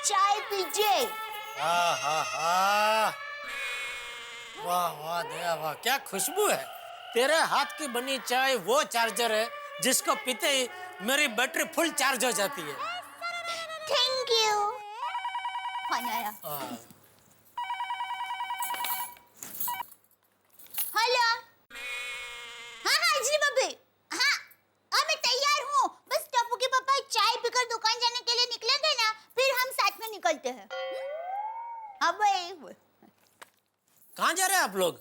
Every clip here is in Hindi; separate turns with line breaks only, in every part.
चाय पीजिए।
वाह वाह दया वाह, क्या खुशबू है। तेरे हाथ की बनी चाय वो चार्जर है जिसको पीते ही मेरी बैटरी फुल चार्ज हो जाती है।
Thank you. हेलो। हाँ अंजलि भाभी। हाँ मैं तैयार हूँ। बस टप्पू के पापा चाय पीकर दुकान जाने के लिए निकलेंगे ना, फिर हम साथ में निकलते हैं। अब
कहाँ जा रहे हैं आप लोग?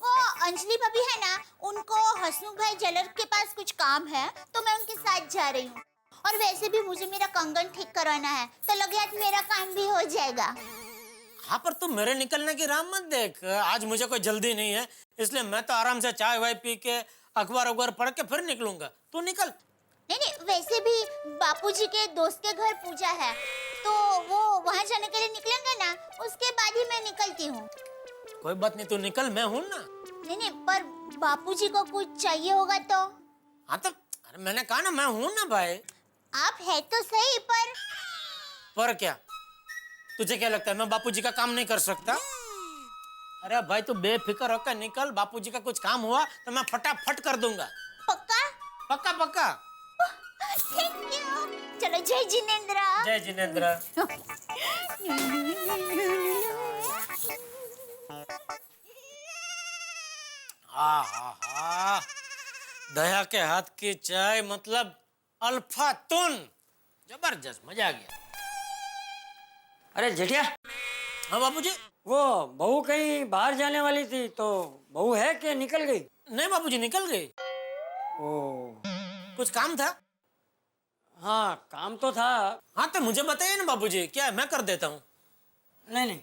वो अंजलि भाभी है ना, उनको हसमुख भाई ज्वेलर के पास कुछ काम है, तो मैं उनके साथ जा रही हूँ। और वैसे भी मुझे मेरा कंगन ठीक करवाना है, तो लगे हाथ मेरा काम भी हो जाएगा।
हाँ पर तुम मेरे निकलने की राह मत देख। आज मुझे कोई जल्दी नहीं है, इसलिए मैं तो आराम से चाय वाय पी के अखबार पढ़ के फिर निकलूंगा। तू निकल।
नहीं, वैसे भी बापूजी के दोस्त के घर पूजा है, तो वो वहाँ जाने के लिए निकलेंगे ना, उसके बाद ही मैं निकलती हूँ।
कोई बात नहीं, तू निकल, मैं हूँ ना।
नहीं, पर बापूजी को कुछ चाहिए होगा तो?
हाँ तो अरे मैंने कहा ना मैं हूँ ना भाई।
आप है तो सही, पर
क्या? तुझे क्या लगता है मैं बापूजी का काम नहीं कर सकता? अरे भाई तू बेफिक्र होकर निकल, बापूजी का कुछ काम हुआ तो मैं फटाफट कर दूंगा।
पक्का?
पक्का पक्का।
Thank you. चलो जय जिनेंद्र।
जय जिनेंद्र। हाँ दया के हाथ की चाय मतलब अल्फा तुन, जबरदस्त, मजा आ गया।
अरे जेठिया।
हाँ बापूजी।
वो बहू कहीं बाहर जाने वाली थी, तो बहू है कि निकल गई?
नहीं बापूजी निकल गई।
ओ,
कुछ काम था?
हाँ काम तो था।
हाँ तो मुझे बताइए ना बापूजी, क्या मैं कर देता हूँ।
नहीं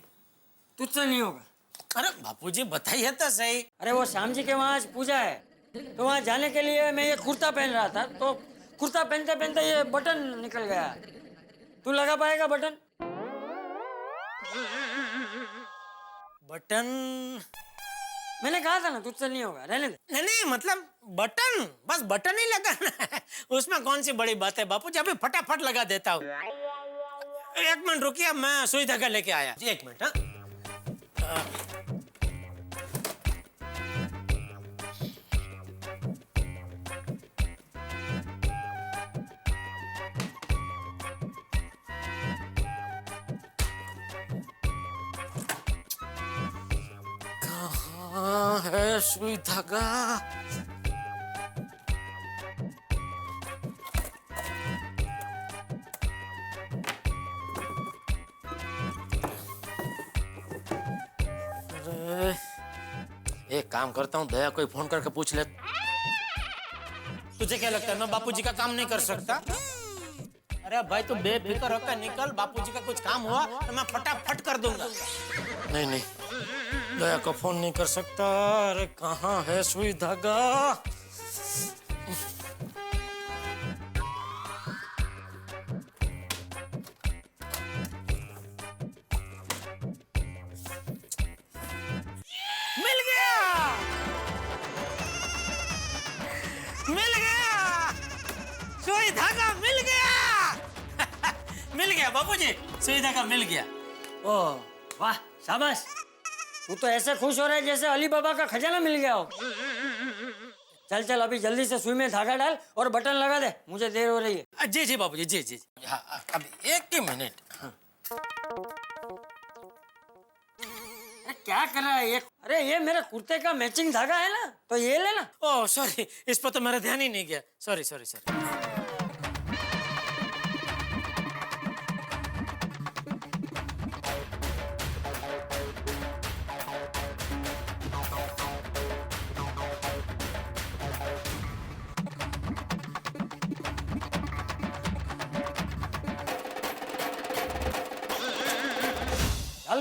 तुझसे नहीं होगा।
अरे बापूजी बताइए तो सही।
अरे वो श्याम जी के वहाँ आज पूजा है, तो वहाँ जाने के लिए मैं ये कुर्ता पहन रहा था, तो कुर्ता पहनते पहनते ये बटन निकल गया। तू लगा पाएगा बटन?
बटन?
मैंने कहा था ना तुझसे नहीं होगा, रहने दे।
नहीं मतलब बटन, बस बटन ही लगाना है, उसमें कौन सी बड़ी बात है बापूजी, अभी फटाफट लगा देता हूँ। एक मिनट रुकिए, मैं सुई धागा लेके आया। एक मिनट। हाँ कहाँ है सुई धागा? एक काम करता हूँ, दया कोई फोन करके पूछ ले। तुझे क्या लगता है मैं बापूजी का काम नहीं कर सकता? अरे भाई तू बेफिक्र होकर निकल, बापूजी का कुछ काम हुआ तो मैं फटाफट कर दूंगा। नहीं दया को फोन नहीं कर सकता। अरे कहाँ है सुई धागा? सुई धागा मिल गया। मिल गया बापूजी, सुई धागा मिल गया।
ओह वाह शाबाश, तू तो ऐसे खुश हो रहा है जैसे अली बाबा का खजाना मिल गया हो। चल अभी जल्दी से सुई में धागा डाल और बटन लगा दे, मुझे देर हो रही है।
जी बापूजी, जी। हाँ अभी एक ही मिनट। हाँ।
क्या कर रहा है ये? अरे ये मेरे कुर्ते का मैचिंग धागा है ना, तो ये लेना।
ओह सॉरी, इस पर तो मेरा ध्यान ही नहीं गया। सॉरी।
चल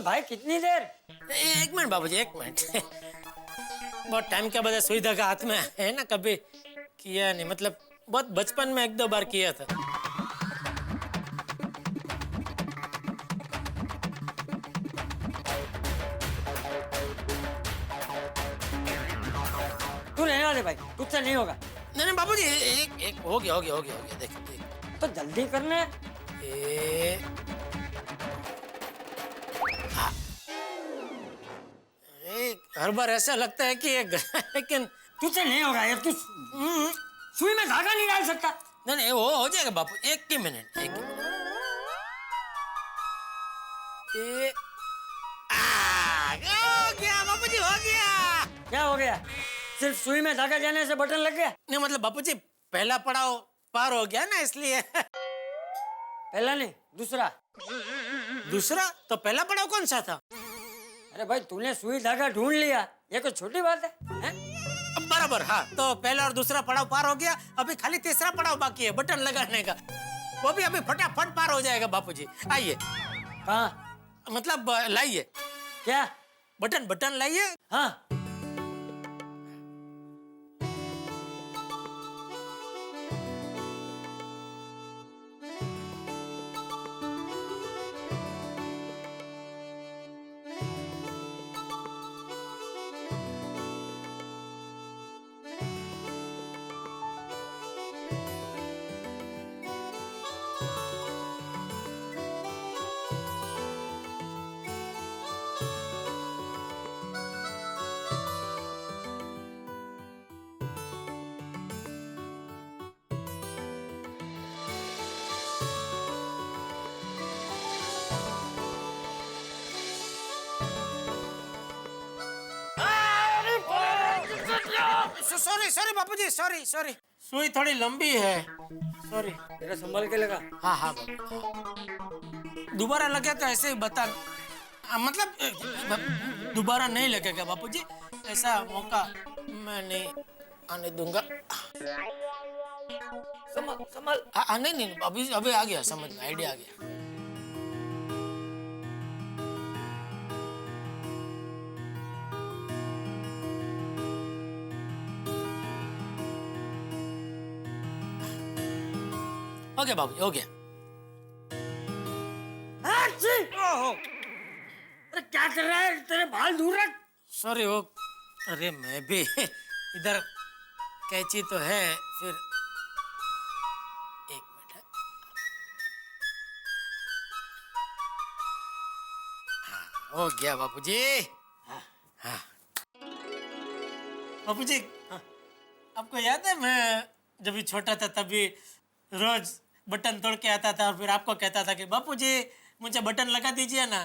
भाई कितनी देर?
एक मिनट बाबूजी, एक मिनट। बहुत टाइम के बाद सुई धागा हाथ में है ना, कभी किया नहीं, मतलब बहुत बचपन में एक दो बार किया था।
तू रहने दे भाई, तुझसे नहीं होगा।
नहीं बाबूजी, एक हो गया देख।
तो जल्दी करने।
हर बार ऐसा लगता है कि ये लेकिन
तुझसे नहीं होगा यार, तू सुई में धागा नहीं डाल सकता।
नहीं नहीं वो हो जाएगा बापू, एक ही मिनट, एक ही मिनट। हो गया बापू जी, हो गया।
क्या हो गया? सिर्फ सुई में धागा जाने से बटन लग गया?
नहीं मतलब बापू जी पहला पड़ाव पार हो गया ना, इसलिए।
पहला नहीं, दूसरा।
दूसरा? तो पहला पड़ाव कौन सा था?
अरे भाई तूने सुई धागा ढूंढ लिया, ये कोई छोटी बात है?
अब बराबर, हाँ। तो पहला और दूसरा पड़ाव पार हो गया, अभी खाली तीसरा पड़ाव बाकी है, बटन लगाने का। वो भी अभी फटाफट पार हो जाएगा बापू जी। आइए।
हाँ
मतलब लाइए।
क्या?
बटन, बटन लाइए।
हाँ
सॉरी सॉरी बापू जी, सॉरी सॉरी। सुई थोड़ी लंबी है, सॉरी।
तेरा संभाल के लगा।
हाँ हाँ बापू, हाँ। दोबारा लगे तो ऐसे ही बता, मतलब दोबारा नहीं लगेगा बापू जी, ऐसा मौका मैं नहीं आने दूंगा।
संभाल संभाल।
हाँ नहीं नहीं, अभी अभी आ गया समझ में, आइडिया आ गया। हो गया बाबू, हो गया।
अरे क्या कर रहा है? तेरे बाल दूर रख।
सॉरी वो, अरे मैं भी इधर, कैंची तो है, फिर एक मिनट। हाँ, हो गया बापू जी। हाँ बापू जी, आपको याद है मैं जब भी छोटा था तभी रोज बटन तोड़ के आता था, फिर आपको कहता था कि बापू जी मुझे बटन लगा दीजिए ना।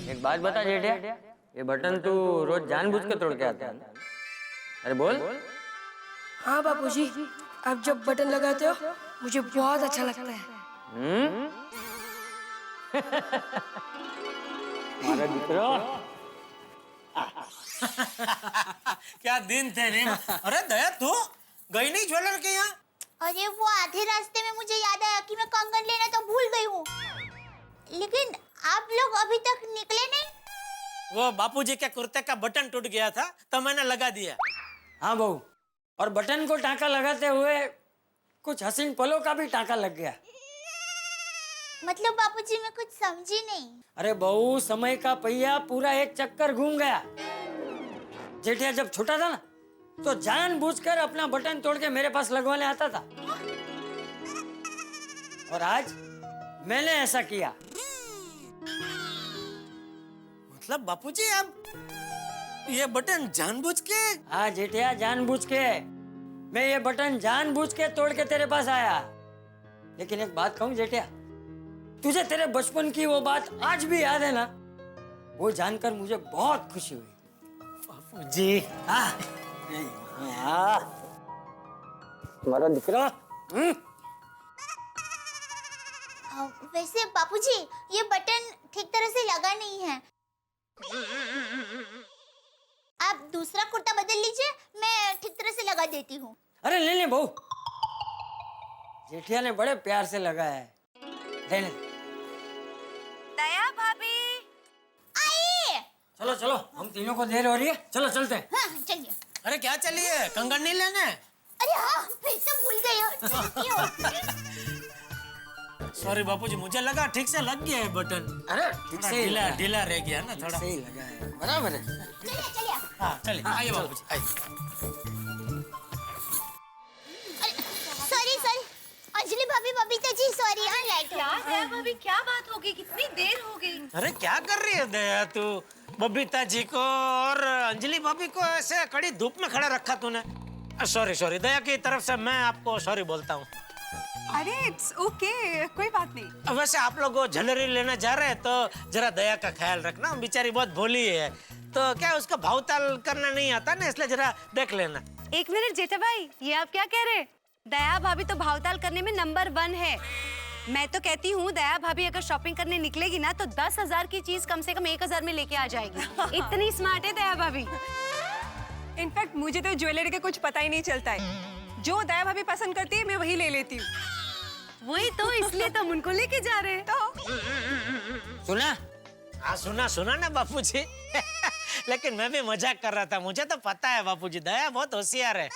एक बात बता जेठिया, ये बटन तू रोज जानबूझ के तोड़ के आता है ना? अरे बोल।
हाँ बापूजी, आप जब बटन लगाते हो मुझे बहुत अच्छा लगता है।
मारा दिकरो।
क्या दिन थे नहीं। अरे दया तू गई नहीं ज्वेलर के यहाँ?
अरे वो आधे रास्ते में मुझे याद आया कि मैं कंगन लेना तो भूल गई हूँ, लेकिन आप लोग अभी तक निकले नहीं।
वो बापूजी के कुर्ते का बटन टूट गया था तो मैंने लगा दिया।
हाँ बहू, और बटन को टाँका लगाते हुए कुछ हसीन पलों का भी टाँका लग गया।
मतलब बापूजी मैं कुछ समझी नहीं।
अरे बहू, समय का पहिया पूरा एक चक्कर घूम गया। जेठिया जब छोटा था ना तो जानबूझकर अपना बटन तोड़ के मेरे पास लगवाने आता था, और आज मैंने ऐसा किया।
मतलब बापूजी आप ये बटन जानबूझ के?
हाँ जेठिया, जानबूझ के। मैं ये बटन जानबूझ के तोड़ के तेरे पास आया। लेकिन एक बात कहूँ जेठिया, तुझे तेरे बचपन की वो बात आज भी याद है ना? वो जानकर मुझे बहुत खुशी हुई।
बापूजी
हाँ, तुम्हारा दिकरा।
वैसे बापूजी ये बटन ठीक तरह से लगा नहीं है, आप दूसरा कुर्ता बदल लीजिए, मैं ठीक तरह से लगा देती हूँ।
अरे ले ले बहू, जेठिया ने बड़े प्यार से लगाया है, ले ले।
दया भाभी,
आइए।
चलो चलो, हम तीनों को देर हो रही है, चलो चलते हैं।
हाँ चलिए।
अरे क्या चलिए, कंगन नहीं लेने?
अरे हाँ, फिर से भूल गई हो।
सॉरी बापूजी, मुझे लगा ठीक से लग गया है बटन।
अरे ठीक
थोड़ा
से ही
ढीला
लगा।
ढीला रह गया ना थोड़ा।
सही लगा है, बराबर है।
चलिए चलिए।
हाँ चलिए, आइए बापूजी आइए।
सॉरी सॉरी अंजलि भाभी, बबीता जी सॉरी। हाँ लाइट
क्या दया भाभी, क्या बात हो गई? कितनी देर हो गई?
अरे क्या कर रही है दया तू? बबीता जी को और अंजलि भाभी को ऐसे कड़ी धूप में खड़ा रखा तूने। सॉरी सॉरी, दया की तरफ से मैं आपको सॉरी बोलता हूँ।
अरे इट्स ओके, कोई बात नहीं।
वैसे आप लोग वो ज्वेलरी लेने जा रहे हैं तो जरा दया का ख्याल रखना, बेचारी बहुत भोली है, तो क्या उसका भावताल करना नहीं आता ना, इसलिए जरा देख लेना।
एक मिनट जेठा भाई, ये आप क्या कह रहे हैं? दया भाभी तो भावताल करने में नंबर 1 है। मैं तो कहती हूँ दया भाभी अगर शॉपिंग करने निकलेगी ना तो 10,000 की चीज कम से कम 1,000 में लेके आ जाएगी। इतनी स्मार्ट है दया भाभी।
इनफैक्ट मुझे तो ज्वेलरी का कुछ पता ही नहीं चलता है। जो दया भाभी पसंद करती है मैं वही ले लेती हूँ।
वही तो, इसलिए तो हम उनको लेके जा रहे हैं। तो
सुना?
हाँ सुना सुना ना बापूजी। लेकिन मैं भी मजाक कर रहा था, मुझे तो पता है बापूजी दया बहुत होशियार है।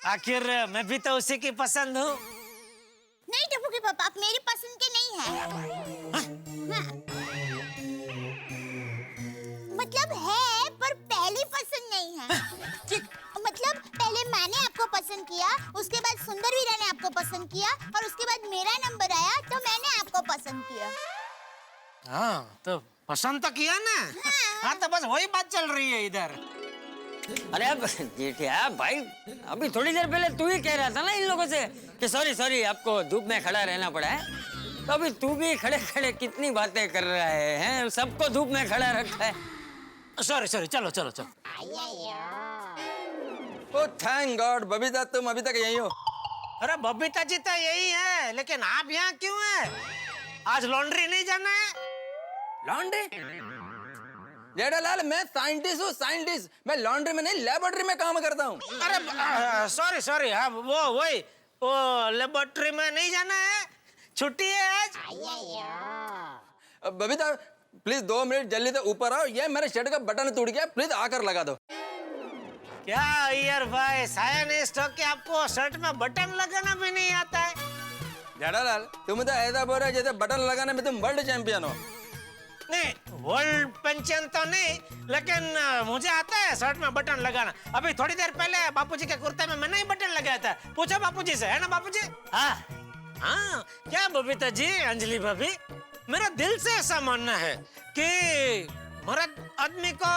आखिर मैं भी तो उसी की पसंद हूँ।
नहीं टप्पू के पापा, आप मेरी पसंद के नहीं हैं। हाँ। मतलब है पर पहली पसंद नहीं है। मतलब पहले मैंने आपको पसंद किया, उसके बाद सुंदर वीरा ने आपको पसंद किया और उसके बाद मेरा नंबर आया तो मैंने आपको पसंद किया।
हाँ तो पसंद तो किया ना। हाँ तो बस वही बात चल रही है इधर।
अरे अब जेठिया भाई, अभी थोड़ी देर पहले तू ही कह रहा था ना इन लोगों से कि सॉरी सॉरी आपको धूप में खड़ा रहना पड़ा है, तो अभी तू भी खड़े खड़े कितनी बातें कर रहा है, हैं? सबको धूप में खड़ा रखा है।
सॉरी सॉरी, चलो चलो चलो।
ओ थैंक गॉड, बबीता तुम अभी तक यही हो?
अरे बबीता जी तो यही है, लेकिन आप यहाँ क्यों हैं? आज लॉन्ड्री नहीं जाना है?
लॉन्ड्री? जेठालाल मैं साइंटिस्ट हूँ, साइंटिस्ट। मैं लॉन्ड्री में नहीं लेबोरेटरी में काम करता हूँ।
अरे सॉरी सॉरी, हाँ वो लेबोरेटरी में नहीं जाना है, छुट्टी है आज।
बबीता प्लीज 2 मिनट जल्दी से ऊपर आओ, ये मेरे शर्ट का बटन टूट गया, प्लीज आकर लगा दो।
क्या यार भाई, साइंटिस्ट हो के आपको शर्ट में बटन लगाना भी नहीं आता है?
जेठालाल तुम तो ऐसा बोल रहे जैसे बटन लगाने में तुम वर्ल्ड चैंपियन हो।
नहीं, वर्ल्ड पेंशन तो नहीं, लेकिन मुझे आता है शर्ट में बटन लगाना। अभी थोड़ी देर पहले बापूजी के कुर्ते में मैंने ही बटन लगाया था, पूछो बापूजी से, है ना बापूजी?
हाँ
हाँ, क्या बबीता जी, अंजलि भाभी, मेरा दिल से ऐसा मानना है कि मर्द आदमी को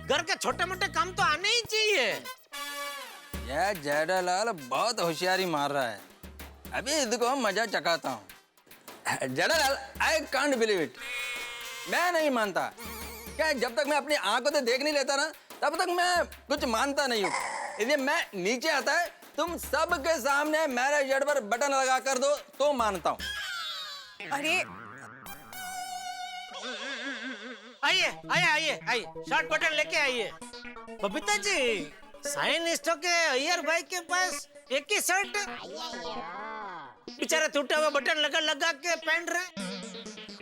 घर के छोटे मोटे काम तो आने ही चाहिए।
ये जेठालाल बहुत होशियारी मार रहा है, अभी इसको मजा चकाता हूँ। Jethalal I can't believe it, मैं नहीं मानता। क्या जब तक मैं अपनी आंखों से देख नहीं लेता ना तब तक मैं कुछ मानता नहीं हूँ। इसलिए मैं नीचे आता है, तुम सबके सामने मेरे शर्ट पर बटन लगा कर दो तो मानता हूँ।
अरे
आइए आइए आइए आइए, शर्ट बटन लेके आइए। बबीता जी, साइंटिस्टों के अय्यर भाई के पास एक ही शर्ट है, बेचारा टूटा हुआ बटन लगा लगा के पहन रहे।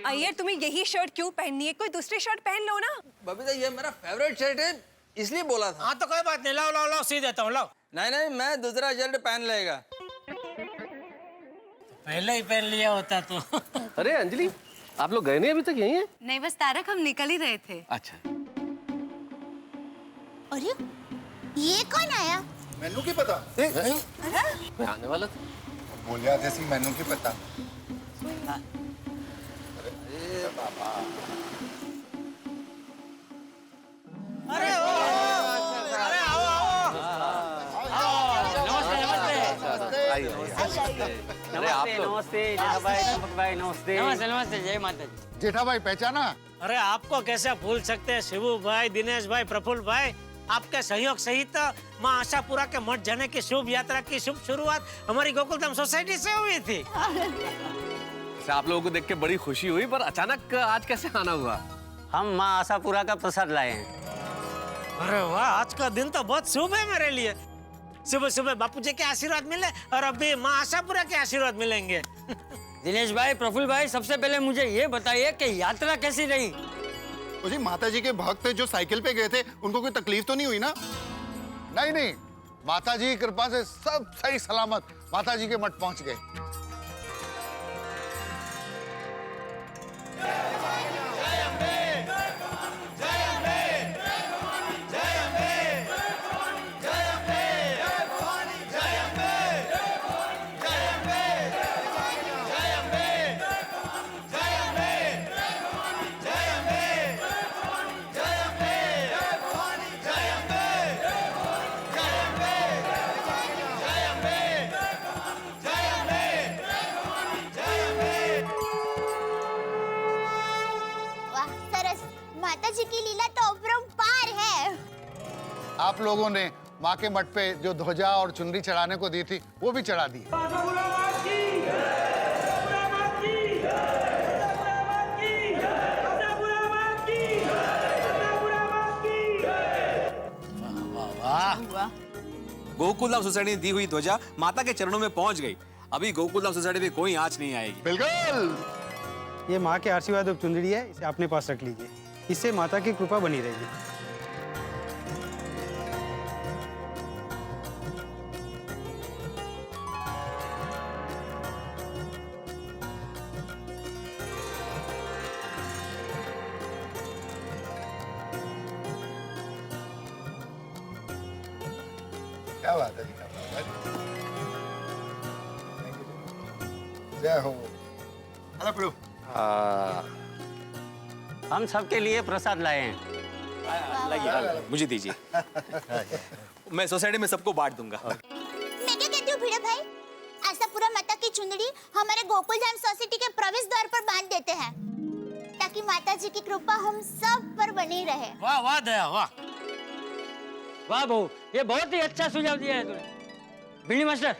अय्यर तुम्हें यही शर्ट क्यों पहननी है? कोई दूसरी शर्ट पहन लो ना।
बबीता ये मेरा फेवरेट शर्ट है इसलिए बोला था।
हाँ तो कोई बात नहीं, लाओ लाओ लाओ, सी देता हूँ, लाओ।
नहीं नहीं मैं दूसरा शर्ट पहन लेगा।
पहले ही पहन लिया होता तो।
अरे अंजलि, आप लोग गए नहीं अभी तक? यहीं है?
नहीं, बस तारक हम निकल ही रहे थे।
अच्छा।
अरे ये कौन आया?
मैनू की पता?
मैं आने वाला था।
बोलिया जैसी मैनू की पता।
अरे ओ, अरे आओ आओ।
नमस्ते
आइए अरे आप लोग
नमस्ते जेठा भाई, चंपक भाई, नमस्ते नमस्ते नमस्ते, जय माता दी।
जेठा भाई पहचाना?
अरे आपको कैसे भूल सकते हैं शिवू भाई, दिनेश भाई, प्रफुल्ल भाई। आपके सहयोग सहित माँ आशापुरा के मठ जाने की शुभ यात्रा की शुभ शुरुआत हमारी गोकुलधाम सोसाइटी से हुई थी।
आप लोगों को देख के बड़ी खुशी हुई, पर अचानक आज कैसे आना हुआ?
हम माँ आशापुरा का प्रसाद लाए हैं।
अरे वाह, आज का दिन तो बहुत शुभ है मेरे लिए। सुबह सुबह बापूजी के आशीर्वाद मिले और अभी माँ आशापुरा के आशीर्वाद मिलेंगे।
दिनेश भाई, प्रफुल्ल भाई, सबसे पहले मुझे ये बताइए कि यात्रा कैसी रही?
जी माता जी के भक्त जो साइकिल पे गए थे उनको कोई तकलीफ तो नहीं हुई ना? नहीं नहीं, माता जी की कृपा से सब सही सलामत माता जी के मठ पहुंच गए।
माता जी की लीला तो अपरंपार है।
आप लोगों ने माँ के मठ पे जो ध्वजा और चुनरी चढ़ाने को दी थी वो भी चढ़ा दी।
गोकुलधाम सोसाइटी ने दी हुई ध्वजा माता के चरणों में पहुंच गई। अभी गोकुलधाम सोसाइटी में कोई आंच नहीं आएगी।
बिल्कुल।
ये माँ के आशीर्वाद और चुंदड़ी है, इसे अपने पास रख लीजिए। इससे माता की कृपा बनी रहेगी।
क्या बात है जी, क्या बात है। जय हो। हेलो प्रभु।
हम सबके लिए प्रसाद लाए हैं।
लाइए, मुझे दीजिए। मैं सोसाइटी में सबको बांट दूंगा।
मैं क्या कहती हूँ भिड़े भाई, आशापुरा माता की चुंदड़ी हमारे गोकुलधाम सोसाइटी के प्रवेश द्वार पर बांध देते हैं ताकि माता जी की कृपा हम सब पर बनी रहे।
वाह वाह दया वाह।
वाह बहू, ये बहुत ही अच्छा सुझाव दिया है तूने। भिंडी मास्टर।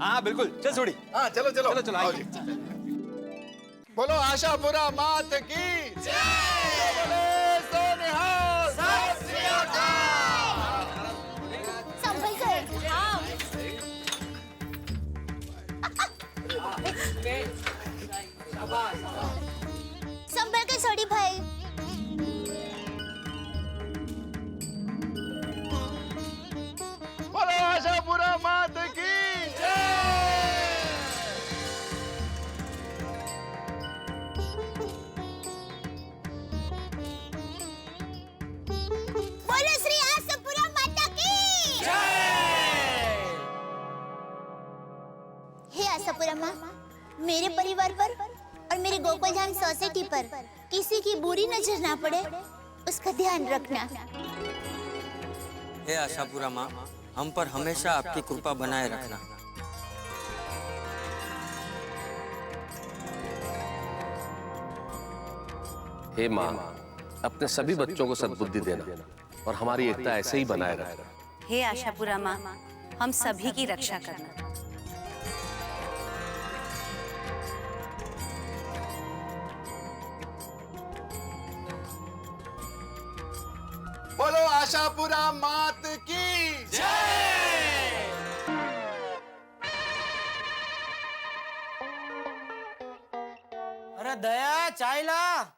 हाँ बिल्कुल, चल छोड़ी।
हाँ चलो चलो
चलो चलो,
आओ
आइए।
जी। बोलो आशापुरा मात की जय। बोले सोनिहाल सत श्री अकाल।
संभल कर। संभल के सोडी भाई।
बोलो आशापुरा मात की
बोलो श्री आशापुरा माता की हे आशापुरा माँ, मेरे परिवार पर और मेरे गोकुलधाम सोसाइटी पर किसी की बुरी नजर ना पड़े, उसका ध्यान रखना।
हे आशापुरा माँ, हम पर हमेशा आपकी कृपा बनाए रखना।
हे माँ, अपने सभी बच्चों को सद्बुद्धि देना और हमारी एकता ऐसे ही बनाए रखना।
हे आशापुरा माँ, हम सभी की रक्षा करना।
बोलो आशापुरा मात की जय।
अरे दया चाय ला।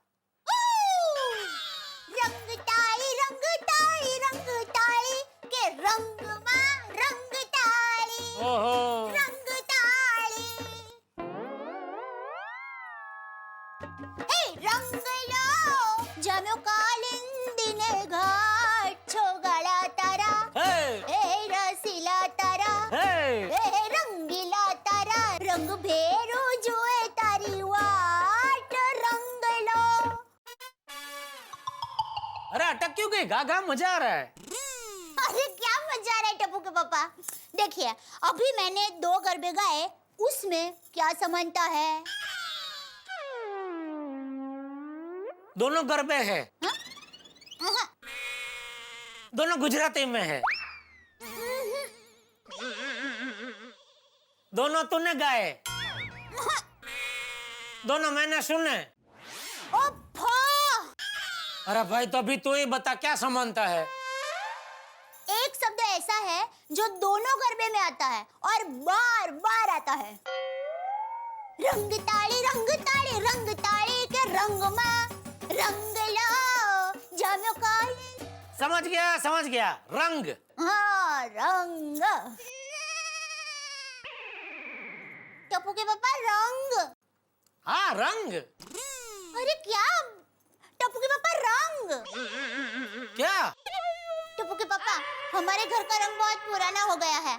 रंग ताली के रंग माँ रंग ताली।
ओहो।
रंग ताली हे रंग लो जनो कालिंदिने घाट छोगाळा तारा। हे रसिला तारा। हे रंगीला तारा। रंग भेरू जुए तारी वाट रंग लो।
अरे अटक क्यों गई? गा गा, मजा आ रहा है।
अरे क्या मजा आ रहा है टप्पू के पापा। देखिए अभी मैंने 2 गरबे गाए, उसमें क्या समानता है?
दोनों गरबे है।
हाँ?
दोनों गुजराती में है। दोनों तूने गाए, दोनों मैंने सुने।
ओफो!
अरे भाई तो अभी तू ही बता क्या समानता है?
एक शब्द ऐसा है जो दोनों गरबे में आता है और बार बार आता है। रंग ताली के रंग माँ रंग लो जानो काली।
समझ गया रंग।
हाँ रंग। टप्पू के पापा रंग।
हाँ रंग।
अरे क्या टप्पू के पापा रंग?
क्या?
टप्पू के पापा हमारे घर का रंग बहुत पुराना हो गया है,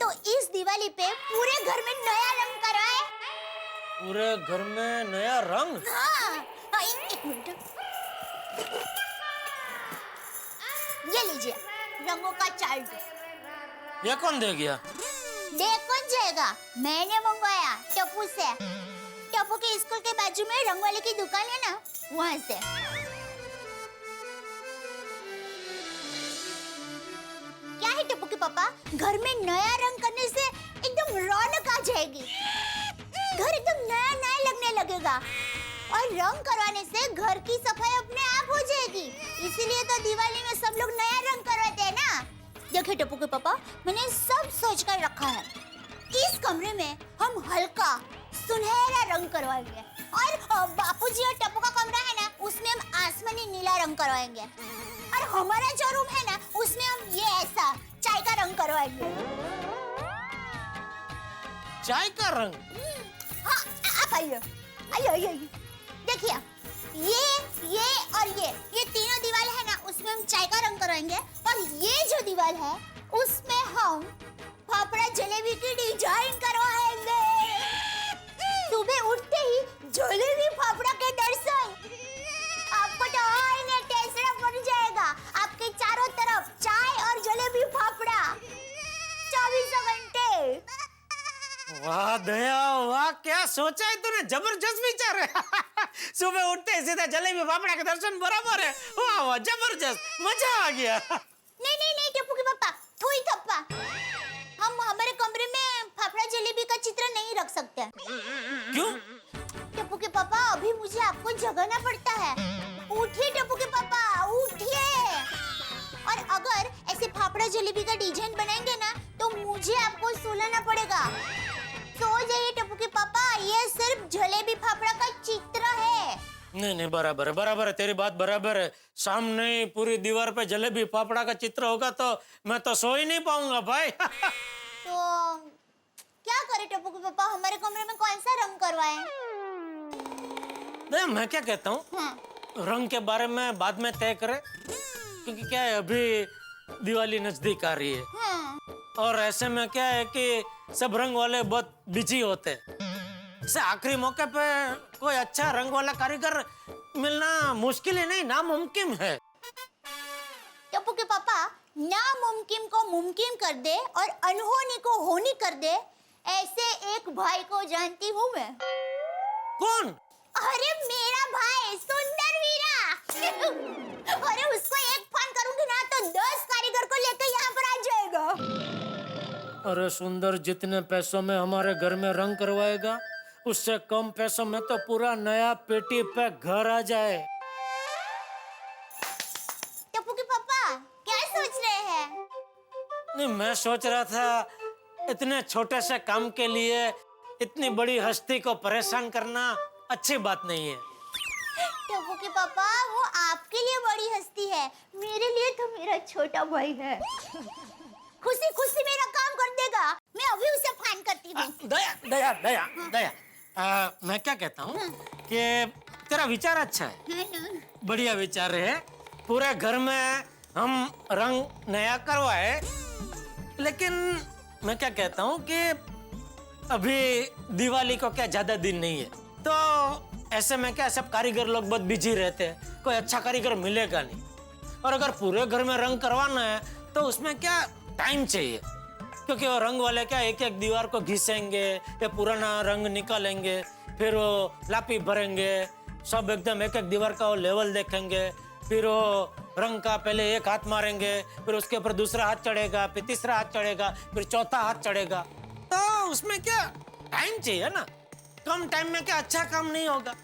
तो इस दिवाली पे पूरे घर में नया रंग कराए।
पूरे घर में नया रंग?
हाँ, एक मिनट। ये लीजिए रंगों का चार्ट।
ये कौन दे गया?
दे कौन जाएगा, मैंने मंगवाया टप्पू से। टप्पू के स्कूल के बाजू में रंग वाले की दुकान है ना, वहाँ से। पापा, घर में नया रंग करने से एकदम रौनक आ जाएगी। घर एकदम नया नया लगने लगेगा और रंग करवाने से घर की सफाई अपने आप हो जाएगी। इसीलिए तो दिवाली में सब लोग नया रंग करवाते हैं ना। देखिए टप्पू के पापा, मैंने सब सोच कर रखा है। इस कमरे में हम हल्का सुनहरा रंग करवाएंगे और बापूजी और टप्पू का कमरा है ना, उसमें हम आसमानी नीला रंग करवाएंगे और हमारा जो रूम है ना, उसमें हम ये ऐसा चाय का रंग करवाएंगे।
चाय का रंग?
हाँ, आप आइए आइए आइए आइए। देखिए ये और ये तीनों दीवार है ना, उसमें हम चाय का रंग करवाएंगे और ये जो दीवार है उसमें हम फाफड़ा जलेबी की डिजाइन करवाएंगे। सुबह उठते ही जलेबी फाफड़ा के दर्शन, आपको तो और ने टेंशन पड़ जाएगा। आपके चारों तरफ चाय और जलेबी फाफड़ा 24 घंटे।
वाह दया, वाह क्या सोचा है तूने, जबरदस्त विचार है। सुबह उठते ही सीधा जलेबी फाफड़ा के दर्शन, बराबर है। वाह वाह, जबरदस्त, मजा आ गया।
नहीं नहीं नहीं टप्पू के पापा, थोड़ी थप्पा, हम हमारे कमरे में फाफड़ा जलेबी का चित्र नहीं रख सकते।
क्यों?
टप्पू के पापा, अभी मुझे आपको जगाना पड़ता है। उठिए टप्पू के पापा, उठिए। और अगर ऐसे फाफड़ा जलेबी का डिजाइन बनाएंगे ना, तो मुझे आपको सुलाना पड़ेगा। सो जाइए टप्पू के पापा, ये सिर्फ जलेबी फाफड़ा का चित्र है।
नहीं नहीं, बराबर है, बराबर है, तेरी बात बराबर है। सामने पूरी दीवार पे जलेबी फाफड़ा का चित्र होगा तो मैं तो सो ही नहीं पाऊंगा भाई।
तो क्या करें टप्पू के पापा, हमारे कमरे में कौन सा रंग करवाएं?
मैं क्या कहता हूँ,
हाँ।
रंग के बारे में बाद में तय करें, क्योंकि क्या है अभी दिवाली नजदीक आ रही है।
हाँ।
और ऐसे में क्या है कि सब रंग वाले बहुत बिजी होते हैं। इससे आखिरी मौके पे कोई अच्छा रंग वाला कारीगर मिलना मुश्किल ही नहीं, नामुमकिन है।
टप्पू के पापा, नामुमकिन को मुमकिन कर दे और अनहोनी को होनी कर दे, ऐसे एक भाई को जानती हूँ मैं।
कौन?
अरे मेरा भाई सुंदर वीरा। अरे उसको एक फोन करूंगी ना तो 10 कारीगर को लेकर यहाँ पर आ जाएगा।
अरे सुंदर जितने पैसों में हमारे घर में रंग करवाएगा, उससे कम पैसों में तो पूरा नया पेटी पे घर आ जाए।
टप्पू के पापा, क्या सोच रहे हैं?
नहीं, मैं सोच रहा था इतने छोटे से काम के लिए इतनी बड़ी हस्ती को परेशान करना अच्छी बात नहीं है।
टप्पू के पापा, वो आपके लिए बड़ी हस्ती है, मेरे लिए तो मेरा छोटा भाई है। खुशी खुशी मेरा काम कर देगा, मैं अभी उसे फोन करती हूँ।
दया दया दया दया, मैं क्या कहता हूँ कि तेरा विचार अच्छा है, बढ़िया विचार है। पूरे घर में हम रंग नया करवाए, लेकिन मैं क्या कहता हूँ कि अभी दिवाली को क्या ज्यादा दिन नहीं है, तो ऐसे में क्या सब कारीगर लोग बहुत बिजी रहते हैं, कोई अच्छा कारीगर मिलेगा नहीं। और अगर पूरे घर में रंग करवाना है तो उसमें क्या टाइम चाहिए, क्योंकि वो रंग वाले क्या एक एक दीवार को घिसेंगे, या पुराना रंग निकालेंगे, फिर वो लापी भरेंगे, सब एकदम एक एक दीवार का वो लेवल देखेंगे, फिर वो रंग का पहले एक हाथ मारेंगे, फिर उसके ऊपर दूसरा हाथ चढ़ेगा, फिर तीसरा हाथ चढ़ेगा, फिर चौथा हाथ चढ़ेगा। तो उसमें क्या टाइम चाहिए ना, कम टाइम में क्या अच्छा काम नहीं होगा।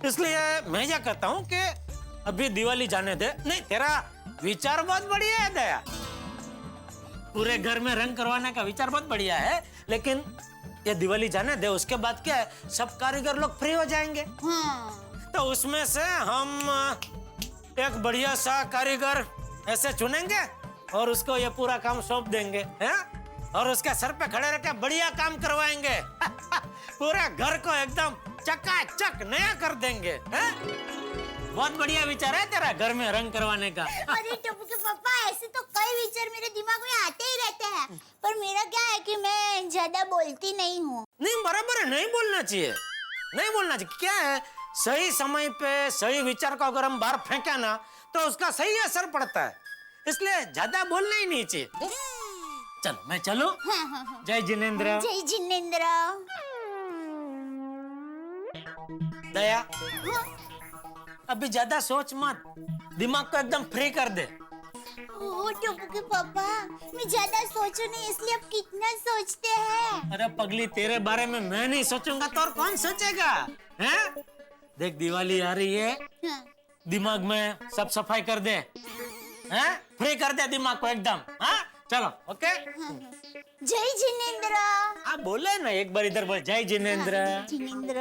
इसलिए मैं ये कहता हूँ कि अभी दिवाली जाने दे। नहीं, तेरा विचार बहुत बढ़िया है दया, पूरे घर में रंग करवाने का विचार बहुत बढ़िया है, लेकिन ये दिवाली जाने दे, उसके बाद क्या है सब कारीगर लोग फ्री हो जाएंगे। तो उसमें से हम एक बढ़िया सा कारीगर ऐसे चुनेंगे और उसको ये पूरा काम सौंप देंगे, हैं? और उसके सर पे खड़े रह के बढ़िया काम करवाएंगे। पूरे घर को एकदम चकाचक नया कर देंगे, हैं? बहुत बढ़िया विचार है तेरा घर में रंग करवाने का।
अरे टप्पू के पापा, ऐसे तो कई विचार मेरे दिमाग में आते ही रहते हैं, पर मेरा क्या है कि मैं ज्यादा बोलती नहीं हूँ।
नहीं, बराबर है, नहीं बोलना चाहिए, नहीं बोलना चाहिए। क्या है, सही समय पे सही विचार को अगर हम बाहर फेंके ना तो उसका सही असर पड़ता है, इसलिए ज्यादा बोलना ही नहीं चाहिए। चलो मैं चलूं?
हाँ।
जय जिनेंद्र।
जय जिनेंद्र।
दया, अभी ज्यादा सोच मत, दिमाग को एकदम फ्री कर दे।
ओ टप्पू के पापा, मैं ज्यादा सोचू नहीं इसलिए अब कितना सोचते हैं।
अरे पगली, तेरे बारे में मैं नहीं सोचूंगा तो और कौन सोचेगा? हैं? देख दिवाली आ रही है,
हाँ।
दिमाग में सब सफाई कर दे, हैं? फ्री कर दे दिमाग को एकदम। हाँ चलो, ओके।
जय जिनेंद्र।
आप बोले ना एक बार इधर बोल, जय जिनेंद्र।
Jinendra,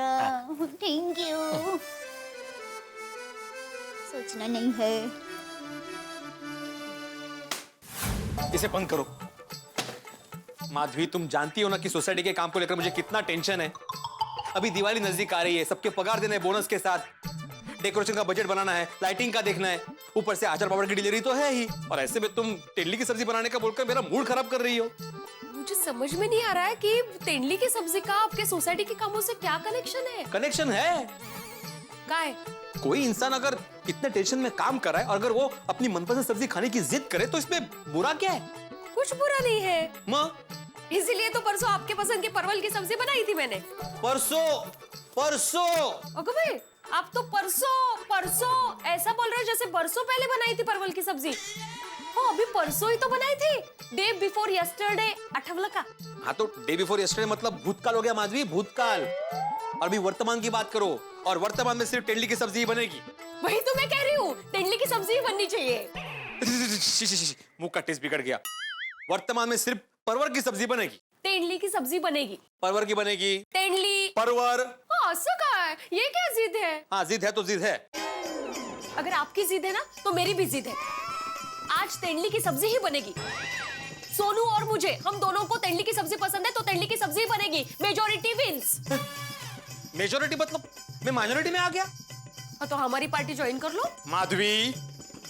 thank you. सोचना नहीं है।
इसे बंद करो। माधवी, तुम जानती हो ना कि सोसाइटी के काम को लेकर मुझे कितना टेंशन है। अभी दिवाली नजदीक आ रही है, सबके पगार देने बोनस के साथ, डेकोरेशन का बजट बनाना है, लाइटिंग का देखना है, ऊपर से आचार पापड़ की डिलीवरी तो है ही, और ऐसे में तुम तेंदुली की सब्जी बनाने का बोलकर मेरा मूड खराब कर रही हो।
मुझे समझ में नहीं आ रहा है कि तेंदुली की सब्जी का आपके सोसाइटी के कामों से क्या कनेक्शन है?
कनेक्शन है।
काय?
कोई इंसान अगर इतने टेंशन में काम कर रहा है और अगर वो अपनी मनपसंद सब्जी खाने की जिद करे तो इसमें बुरा क्या है?
कुछ बुरा नहीं है।
माँ,
इसीलिए तो परसों आपके पसंद की परवल की सब्जी बनाई थी मैंने।
परसों
ओके भाई, आप तो परसों ऐसा बोल रहे हो जैसे बरसों पहले बनाई थी परवल की सब्जी। हाँ, अभी परसों ही तो बनाई थी, डे बिफोर यस्टरडे, अठवला का।
हाँ तो डे बिफोर यस्टरडे मतलब भूतकाल हो गया माधवी, भूतकाल। और अभी वर्तमान की बात करो, और वर्तमान में सिर्फ तेंदुली की सब्जी ही बनेगी।
वही तो मैं कह रही हूँ, तेंदुली की सब्जी ही बननी चाहिए।
मुंह का टेस्ट बिगड़ गया। वर्तमान में सिर्फ परवर की सब्जी बनेगी।
तेंदुली की सब्जी बनेगी।
परवर की बनेगी।
तेंदुली
परवर।
हाँ, ऐसा कहा है? ये क्या जिद है?
हाँ, जिद है तो जिद है।
अगर आपकी जिद है ना तो मेरी भी जिद है। आज तेंदुली की सब्जी ही बनेगी। सोनू और मुझे, हम दोनों को तेंदुली की सब्जी पसंद है तो तेंदुली की सब्जी ही बनेगी। Majority wins.
मेजॉरिटी मतलब मैं माइनॉरिटी में आ गया?
हाँ, तो हमारी पार्टी ज्वाइन कर लो।
माधवी,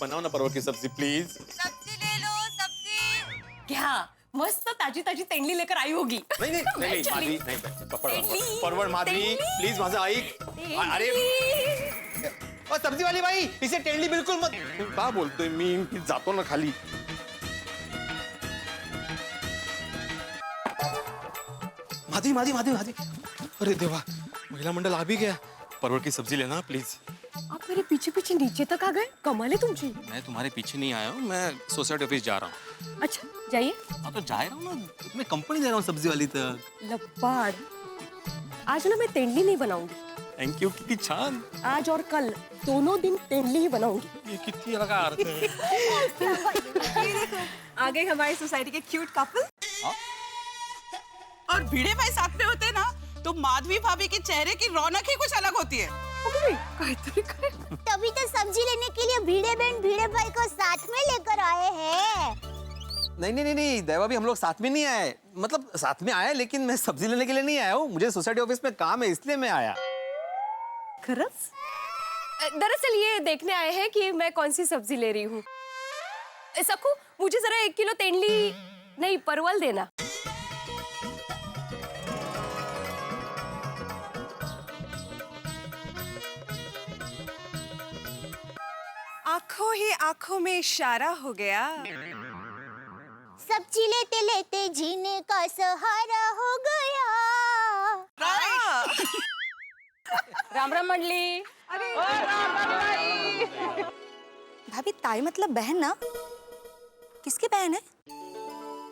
बनाओ ना परवर की सब्जी प्लीज।
सब्जी ले लो, सब्जी।
क्या मस्त ताजी ताजी तेंदुली लेकर आई होगी।
नहीं माधवी, नहीं परवर माधवी प्लीज, वहां से आई। अरे और सब्जी वाली भाई, इसे तेंदुली बिल्कुल मत। क्या बोलतोय मी जातो ना खाली। माधवी, अरे देवा, महिला मंडल आ भी गया। परवर की सब्जी लेना प्लीज।
आप मेरे पीछे पीछे नीचे तक आ गए, कमाल है तुमची।
मैं तुम्हारे पीछे नहीं आया हूँ, मैं सोसाइटी ऑफिस जा रहा हूँ।
अच्छा, जाइए।
हाँ तो जा रहा हूँ ना, मैं कंपनी दे रहा हूँ सब्जी वाली तक।
लबाड़, आज ना मैं तेंदुली नहीं बनाऊंगी।
थैंक यू, कितनी छान।
आज और कल दोनों दिन तेंदुली ही बनाऊंगी।
ये कितनी अलग अर्थ है।
आ गए हमारी सोसाइटी के क्यूट कपल।
और भिड़े भाई साथ में होते ना तो माधवी भाभी के चेहरे की रौनक ही कुछ अलग होती है।
तभी तो सब्जी लेने के लिए भिड़े बहन भिड़े भाई को साथ में लेकर आए हैं।
नहीं, देवा भी हम लोग साथ में नहीं आए। मतलब साथ में आए, लेकिन मैं सब्जी लेने के लिए नहीं आया हूँ। मुझे सोसाइटी ऑफिस में काम है, इसलिए मैं आया।
खरस? दरअसल ये देखने आए हैं कि मैं कौन सी सब्जी ले रही हूँ। सकू, मुझे जरा 1 किलो तेंदुली नहीं परवल देना।
आंखों ही आंखों में इशारा हो गया।
सब्जी लेते लेते जीने का सहारा हो गया।
राम राम मंडली।
भाभी, ताई मतलब बहन ना? किसकी बहन है?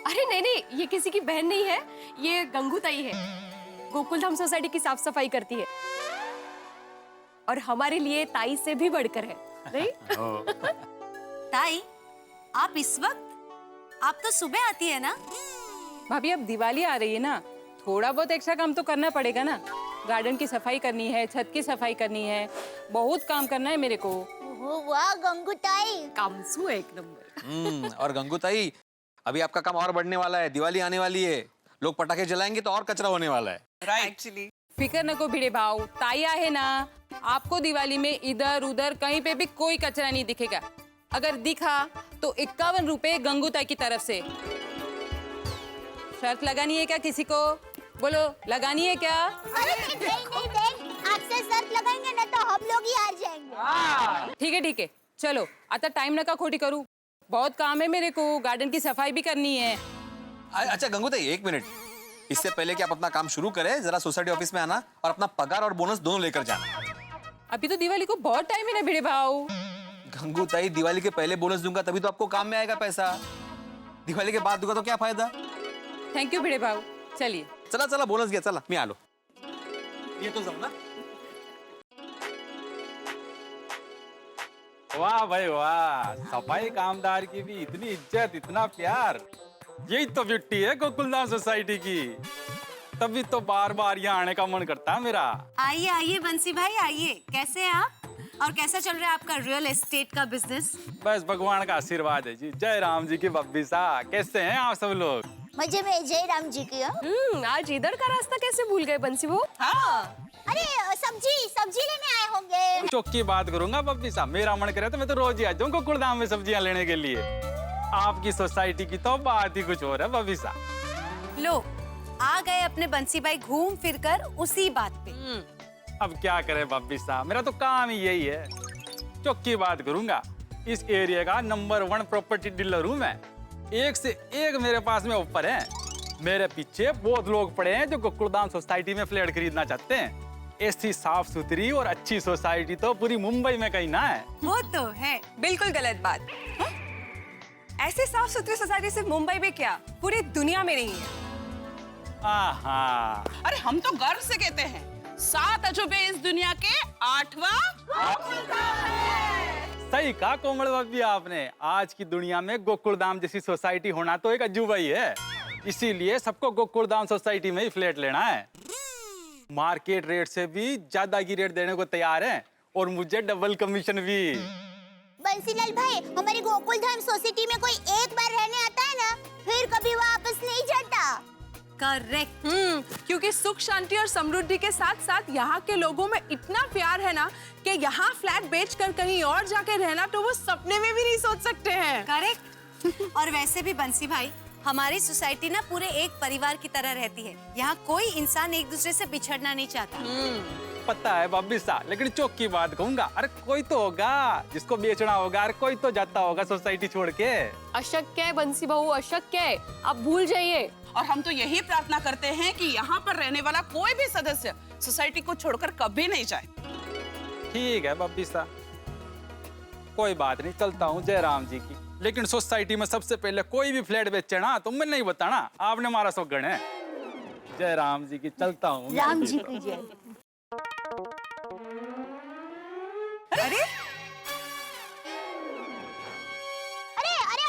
अरे नहीं, ये किसी की बहन नहीं है, ये गंगू ताई है। गोकुलधाम सोसाइटी की साफ सफाई करती है और हमारे लिए ताई से भी बढ़कर है। नहीं?
ताई, आप इस वक्त? आप तो सुबह आती है ना?
भाभी, अब दिवाली आ रही है ना, थोड़ा बहुत एक्स्ट्रा काम तो करना पड़ेगा ना। गार्डन की सफाई करनी है, छत की सफाई करनी है, बहुत काम करना है मेरे को।
वाह गंगू ताई,
कामसू है एक नंबर।
और गंगू ताई, अभी आपका काम और बढ़ने वाला है। दिवाली आने वाली है, लोग पटाखे जलाएंगे तो और कचरा होने वाला है।
राइट, एक्चुअली
फिकर न को भिड़े भाव, ताई है ना, आपको दिवाली में इधर उधर कहीं पे भी कोई कचरा नहीं दिखेगा। अगर दिखा तो 51 रुपए गंगू ताई की तरफ से। शर्त लगानी है क्या किसी को? बोलो, लगानी है क्या?
अरे नहीं बहन, आपसे शर्त लगाएंगे ना तो हम लोग ही हार जाएंगे।
ठीक है, चलो आता टाइम नका खोटी करूँ, बहुत काम है मेरे को, गार्डन की सफाई भी करनी है।
अच्छा गंगू ताई, 1 मिनट। इससे पहले कि आप अपना काम शुरू करें, जरा सोसाइटी ऑफिस में आना और अपना पगार और बोनस दोनों लेकर जाना।
अभी तो दिवाली को बहुत टाइम है ना भिड़े भाव।
गंगू ताई, दिवाली के पहले बोनस दूंगा तभी तो आपको काम में आएगा पैसा। दिवाली के बाद दूंगा तो क्या फायदा?
थैंक यू भिडे भाऊ, चलिए।
चला चला, बोनस घ्या, चला मी आलो. येतो जाऊ ना.
वाह भाई वाह, सफाई कामदार की भी इतनी इज्जत, इतना प्यार, यही तो ब्यूटी है गोकुलधाम सोसाइटी की। तभी तो बार बार यहाँ आने का मन करता है मेरा।
आइए आइए बंसी भाई, आइए। कैसे हैं आप? और कैसा चल रहा है आपका रियल एस्टेट का बिजनेस?
बस भगवान का आशीर्वाद है जी। जय राम जी की बब्बी सा, कैसे हैं आप सब लोग?
मजे में जय राम जी की।
आज इधर का रास्ता कैसे भूल गए बंसी भाऊ?
हाँ
अरे सब्जी लेने आए होंगे।
चौक की बात करूंगा बब्बी सा, मेरा मन करे तो मैं तो रोज ही आ जाऊँ गोकुलधाम में सब्जियां लेने के लिए। आपकी सोसाइटी की तो बात ही कुछ और है बब्बी सा।
लो, आ गए अपने बंसी भाई घूम फिर कर उसी बात पे।
अब क्या करे बब्बी सा, मेरा तो काम ही यही है। चौक की बात करूंगा, इस एरिया का नंबर 1 प्रॉपर्टी डीलर हूँ मैं। एक से एक मेरे पास में ऑफर है। मेरे पीछे बहुत लोग पड़े हैं जो गोकुलधाम सोसाइटी में फ्लैट खरीदना चाहते हैं। ऐसी साफ सुथरी और अच्छी सोसाइटी तो पूरी मुंबई में कहीं ना है।
वो तो है, बिल्कुल गलत बात। हा? ऐसे साफ सुथरी सोसाइटी सिर्फ मुंबई में क्या, पूरी दुनिया में नहीं है।
आहा।
अरे हम तो गर्व से कहते हैं 7 अजूबे इस दुनिया के 8वां।
सही कहा कोमल बब्बी आपने। आज की दुनिया में गोकुलधाम जैसी सोसाइटी होना तो एक अजूबा ही है। इसीलिए सबको गोकुलधाम सोसाइटी में ही फ्लैट लेना है। मार्केट रेट से भी ज्यादा की रेट देने को तैयार है और मुझे डबल कमीशन भी।
बंसीलाल भाई, हमारी गोकुलधाम सोसाइटी में कोई एक बार रहने आता है ना, फिर कभी वापस नहीं जाता।
करेक्ट।
क्योंकि सुख शांति और समृद्धि के साथ साथ यहाँ के लोगों में इतना प्यार है ना कि यहाँ फ्लैट बेचकर कहीं और जाके रहना तो वो सपने में भी नहीं सोच सकते हैं।
करेक्ट। और वैसे भी बंसी भाई, हमारी सोसाइटी ना पूरे एक परिवार की तरह रहती है। यहाँ कोई इंसान एक दूसरे से बिछड़ना नहीं चाहता।
पता है बब्बी सा, लेकिन चौक की बात कहूंगा, अरे कोई तो होगा जिसको बेचना होगा। अरे कोई तो जाता होगा सोसाइटी छोड़ के।
अशक्य है बंसी भाऊ, अशक्य है, आप भूल जाइए।
और हम तो यही प्रार्थना करते हैं कि यहाँ पर रहने वाला कोई भी सदस्य सोसाइटी को छोड़कर कभी नहीं जाए।
ठीक है बब्बी सा, कोई बात नहीं, चलता हूँ जय राम जी की। लेकिन सोसाइटी में सबसे पहले कोई भी फ्लैट बेचे ना तो मैं नहीं बताना, आपने हमारा सौगन है। जय राम जी की, चलता हूँ।
राम जी की जय।
अरे
अरे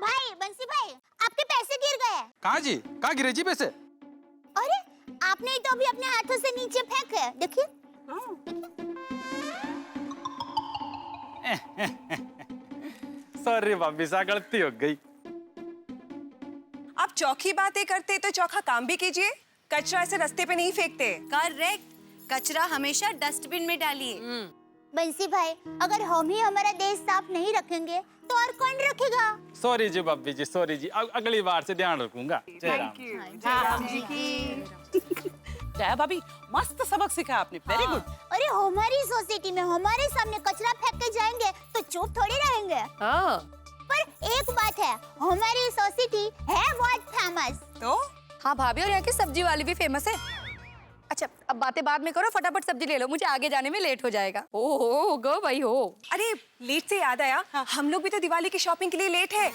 भाई, बंसी भाई, आपके पैसे गिर गए।
कहाँ जी? कहाँ गिरे जी पैसे?
अरे आपने ही तो अभी अपने हाथों से नीचे फेंके, देखिए।
सॉरी बब्बी सा, गलती हो गई।
आप चौखी बातें करते तो चौखा काम भी कीजिए। कचरा ऐसे रास्ते पे नहीं फेंकते।
करेक्ट। कचरा हमेशा डस्टबिन में डालिए।
बंसी भाई, अगर हम ही हमारा देश साफ नहीं रखेंगे तो और कौन रखेगा?
सॉरी जी बब्बी जी, सॉरी जी, अगली बार से ध्यान रखूंगा। जय राम।
जय राम जी की।
जया भाभी, मस्त सबक सीखा आपने, वेरी गुड।
अरे हमारी सोसाइटी में हमारे सामने कचरा फेंक के जाएंगे तो चुप थोड़ी रहेंगे।
हाँ।
पर एक बात है, हमारी सोसाइटी है बहुत फेमस।
तो
हाँ भाभी, और यहाँ की सब्जी वाली भी फेमस है। अच्छा, अब बातें बाद में करो, फटाफट सब्जी ले लो, मुझे आगे जाने में लेट हो जाएगा।
ओ गो भाई हो।
अरे लेट से याद आया, हम लोग भी तो दिवाली की शॉपिंग के लिए लेट है।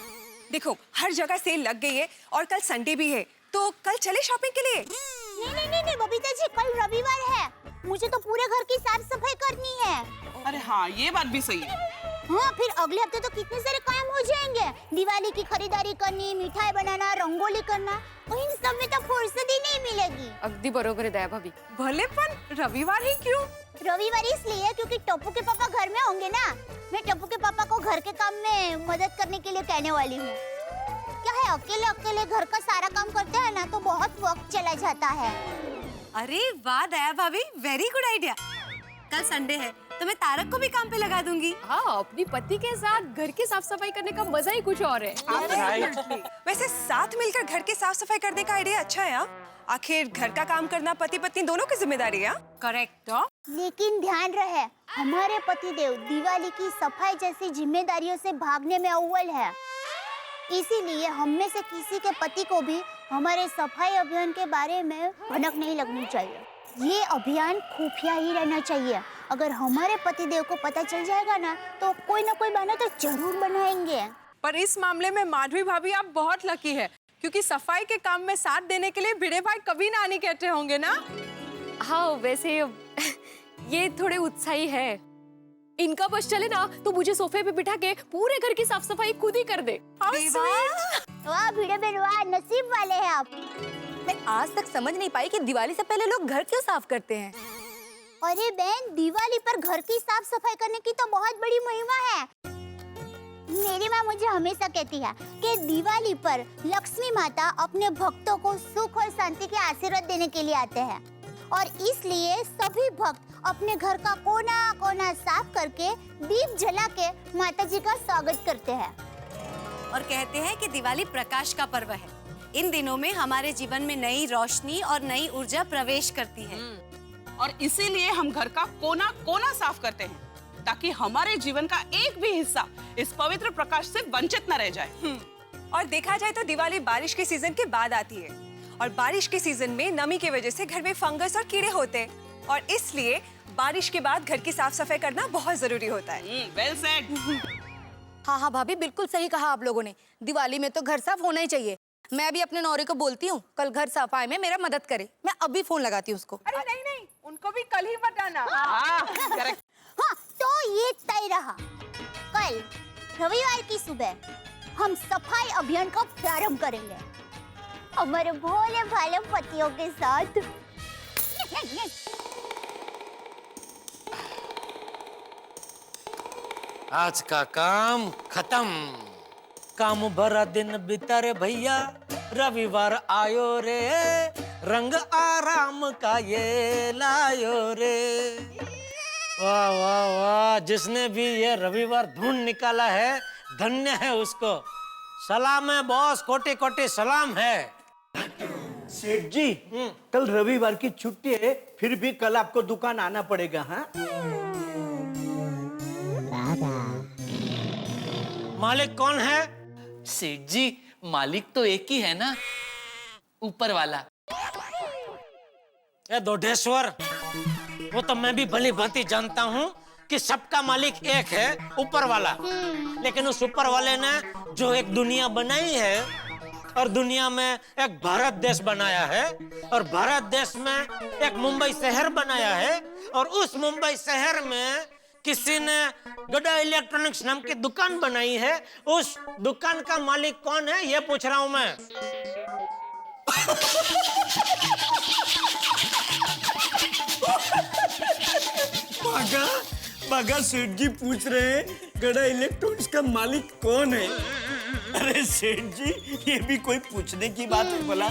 देखो हर जगह सेल लग गई है और कल संडे भी है, तो कल चले शॉपिंग के लिए।
नहीं बबीता जी, कल रविवार है, मुझे तो पूरे घर की साफ सफाई करनी है।
अरे हाँ, ये बात भी सही है।
हाँ, फिर अगले हफ्ते तो कितने सारे काम हो जाएंगे। दिवाली की खरीदारी करनी, मिठाई बनाना, रंगोली करना, और इन सब में तो फुर्सत ही नहीं मिलेगी।
अगदी बरोबर है दया भाभी।
भले पर रविवार ही क्यों?
रविवार इसलिए क्योंकि टप्पू के पापा घर में होंगे ना। मैं टप्पू के पापा को घर के काम में मदद करने के लिए कहने वाली हूँ। क्या है, अकेले अकेले घर का सारा काम करते हैं ना तो बहुत वक्त चला जाता है।
अरे वाह दया भाभी, वेरी गुड आइडिया। कल संडे है तो मैं तारक को भी काम पे लगा दूंगी।
हाँ, अपनी पति के साथ घर की साफ सफाई करने का मजा ही कुछ और है।
वैसे साथ मिलकर घर की साफ सफाई करने का आइडिया अच्छा है। आखिर घर का काम करना पति पत्नी दोनों की जिम्मेदारी है।
करेक्ट।
लेकिन ध्यान रहे, हमारे पतिदेव दिवाली की सफाई जैसी जिम्मेदारियों से भागने में अव्वल है। इसीलिए हम में से किसी के पति को भी हमारे सफाई अभियान के बारे में भनक नहीं लगनी चाहिए। ये अभियान खुफिया ही रहना चाहिए। अगर हमारे पतिदेव को पता चल जाएगा ना तो कोई ना कोई बहाना तो जरूर बनाएंगे।
पर इस मामले में माधवी भाभी आप बहुत लकी है, क्योंकि सफाई के काम में साथ देने के लिए भिड़े भाई कभी ना नहीं कहते होंगे ना।
हाँ वैसे ये थोड़े उत्साही है। इनका बस चले ना तो मुझे सोफे पे बिठा के पूरे घर की साफ सफाई खुद ही कर दे।
वाह भिड़े बहन वाह, नसीब वाले हैं आप।
मैं आज तक समझ नहीं पाई कि दिवाली से पहले लोग घर क्यों साफ करते हैं।
अरे बहन, दिवाली पर घर की साफ सफाई करने की तो बहुत बड़ी महिमा है। मेरी माँ मुझे हमेशा कहती है कि दिवाली पर लक्ष्मी माता अपने भक्तों को सुख और शांति के आशीर्वाद देने के लिए आते हैं और इसलिए सभी भक्त अपने घर का कोना कोना साफ करके दीप जला के माता जी का स्वागत करते हैं।
और कहते हैं कि दिवाली प्रकाश का पर्व है। इन दिनों में हमारे जीवन में नई रोशनी और नई ऊर्जा प्रवेश करती है
और इसीलिए हम घर का कोना कोना साफ करते हैं ताकि हमारे जीवन का एक भी हिस्सा इस पवित्र प्रकाश से वंचित न रह जाए।
और देखा जाए तो दिवाली बारिश के सीजन के बाद आती है और बारिश के सीजन में नमी की वजह से घर में फंगस और कीड़े होते हैं और इसलिए बारिश के बाद घर की साफ सफाई करना बहुत जरूरी होता है।
Well said.
हाँ हाँ भाभी, बिल्कुल सही कहा आप लोगों ने। दिवाली में तो घर साफ होना ही चाहिए। मैं भी अपने नौरे को बोलती हूँ कल घर सफाई में मेरा मदद करे। मैं अभी फोन लगाती हूँ उसको।
अरे नहीं नहीं, उनको भी कल ही बताना।
हाँ तो ये तय रहा, कल रविवार की सुबह हम सफाई अभियान का प्रारंभ करेंगे हमारे भोले भाले पतियों के साथ।
आज का काम खत्म। काम भरा दिन बीता रे भैया, रविवार आयो रे, रंग आराम का ये लायो रे। वाह वाह वाह, जिसने भी ये रविवार ढूंढ निकाला है धन्य है उसको। सलाम है बॉस, कोटि कोटि सलाम है।
सेठ जी, कल रविवार की छुट्टी है, फिर भी कल आपको दुकान आना पड़ेगा। हाँ
मालिक कौन है?
सेठ जी, मालिक तो एक ही है ना, ऊपर वाला।
ए दोढेश्वर, वो तो मैं भी भली भांति जानता हूँ कि सबका मालिक एक है, ऊपर वाला। लेकिन उस ऊपर वाले ने जो एक दुनिया बनाई है और दुनिया में एक भारत देश बनाया है और भारत देश में एक मुंबई शहर बनाया है और उस मुंबई शहर में किसी ने गड़ा इलेक्ट्रॉनिक्स नाम की दुकान बनाई है। उस दुकान का मालिक कौन है ये पूछ रहा हूं मैं।
बागा सेठ जी पूछ रहे हैं गड़ा इलेक्ट्रॉनिक्स का मालिक कौन है। अरे सेठ जी, ये भी कोई पूछने की बात है भला?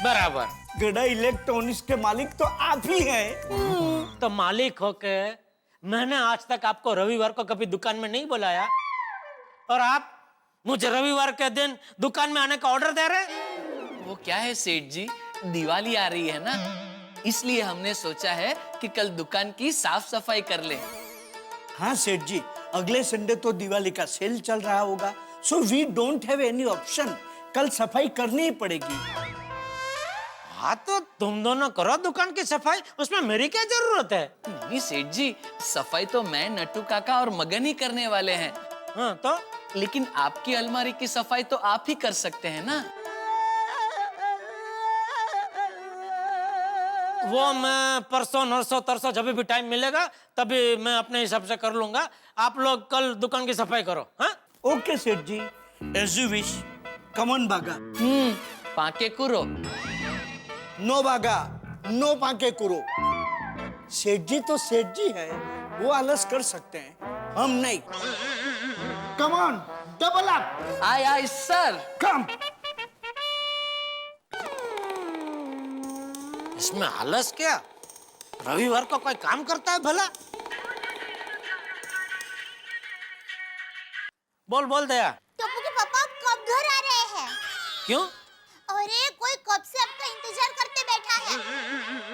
बराबर,
गड़ा इलेक्ट्रॉनिक्स के मालिक तो आप ही हैं।
तो मालिक होके मैंने आज तक आपको रविवार को कभी दुकान में नहीं बुलाया और आप मुझे रविवार के दिन दुकान में आने का ऑर्डर दे रहे।
वो क्या है सेठ जी, दिवाली आ रही है ना, इसलिए हमने सोचा है कि कल दुकान की साफ सफाई कर ले।
हाँ सेठ जी, अगले संडे तो दिवाली का सेल चल रहा होगा, so we don't have any option. कल सफाई करनी ही पड़ेगी।
हाँ तो तुम दोनों करो दुकान की सफाई, उसमें मेरी क्या जरूरत है?
नहीं सेठ जी, सफाई तो मैं, नट्टू काका और मगन ही करने वाले हैं।
हाँ तो?
लेकिन आपकी अलमारी की सफाई तो आप ही कर सकते हैं ना।
वो मैं परसों नरसों तरसों जब भी टाइम मिलेगा तभी मैं अपने हिसाब से कर लूंगा। आप लोग कल दुकान की सफाई करो। हाँ
okay Seth ji, as you wish. Come on बागा।
पाके कुरो।
नो बागा, नो पाके कुरो। सेठ जी तो सेठ जी है, वो आलस कर सकते हैं, हम नहीं। Come on, double up.
Aye aye sir.
Come.
इसमें आलस क्या? रविवार को कोई काम करता है भला? बोल बोल दया।
टप्पू के पापा आप कब घर आ रहे हैं?
क्यों?
अरे कोई कब से आपका इंतजार करते बैठा है,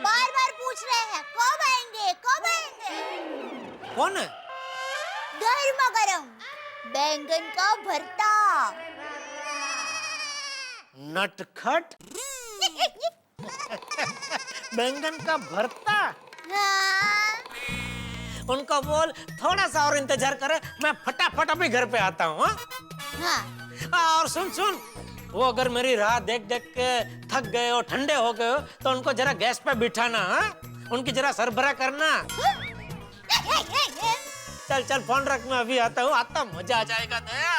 बार बार पूछ रहे हैं कब आएंगे कब आएंगे।
कौन है?
गर्मा गरम बैंगन का भरता।
नटखट बैंगन का भरता।
हाँ।
उनको बोल थोड़ा सा और इंतजार करे, मैं फटाफट अभी घर पे आता हूँ। और सुन, वो अगर मेरी राह देख देख के थक गए हो, ठंडे हो गए हो, तो उनको जरा गैस पे बिठाना, उनकी जरा सरबराह करना। चल फोन रख, मैं अभी आता हूँ। आता मजा आ जाएगा दया।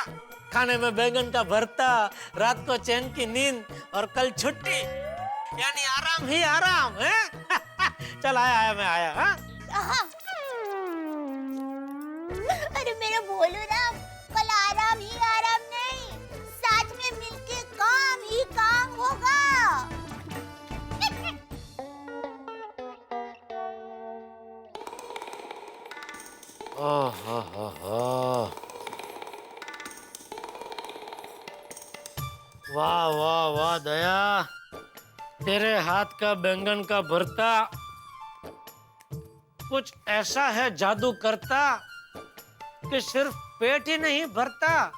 खाने में बैंगन का भरता, रात को चैन की नींद और कल छुट्टी, यानी आराम ही आराम है। चल आया मैं आया।
अरे मेरा बोलो ना, कल आराम ही आराम नहीं, साथ में मिलके काम ही काम होगा।
वाह वाह वाह दया, तेरे हाथ का बैंगन का भरता कुछ ऐसा है जादू करता कि सिर्फ पेट ही नहीं भरता,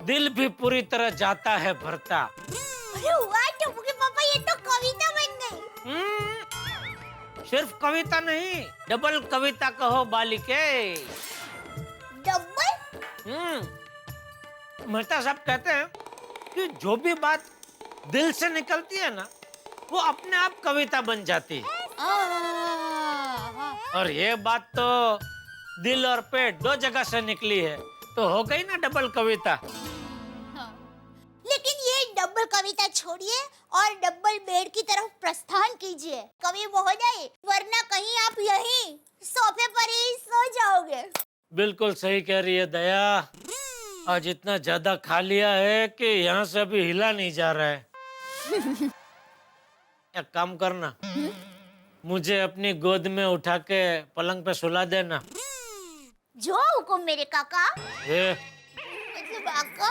दिल भी पूरी तरह जाता है भरता।
अरे वाह टप्पू के पापा, ये तो कविता बन गई।
सिर्फ कविता नहीं, डबल कविता कहो बालिके।
डबल?
मेहता साहब कहते हैं कि जो भी बात दिल से निकलती है ना, वो अपने आप कविता बन जाती है। और ये बात तो दिल और पेट दो जगह से निकली है, तो हो गई ना डबल कविता।
लेकिन ये डबल कविता छोड़िए और डबल बेड की तरफ प्रस्थान कीजिए कवि महोदय, वरना कहीं आप यहीं सोफे पर ही सो जाओगे।
बिल्कुल सही कह रही है दया, आज इतना ज्यादा खा लिया है कि यहाँ से अभी हिला नहीं जा रहा है। एक काम करना, मुझे अपनी गोद में उठा के पलंग पे सुला देना।
जो हुकुम मेरे काका।
ये
मतलब आका।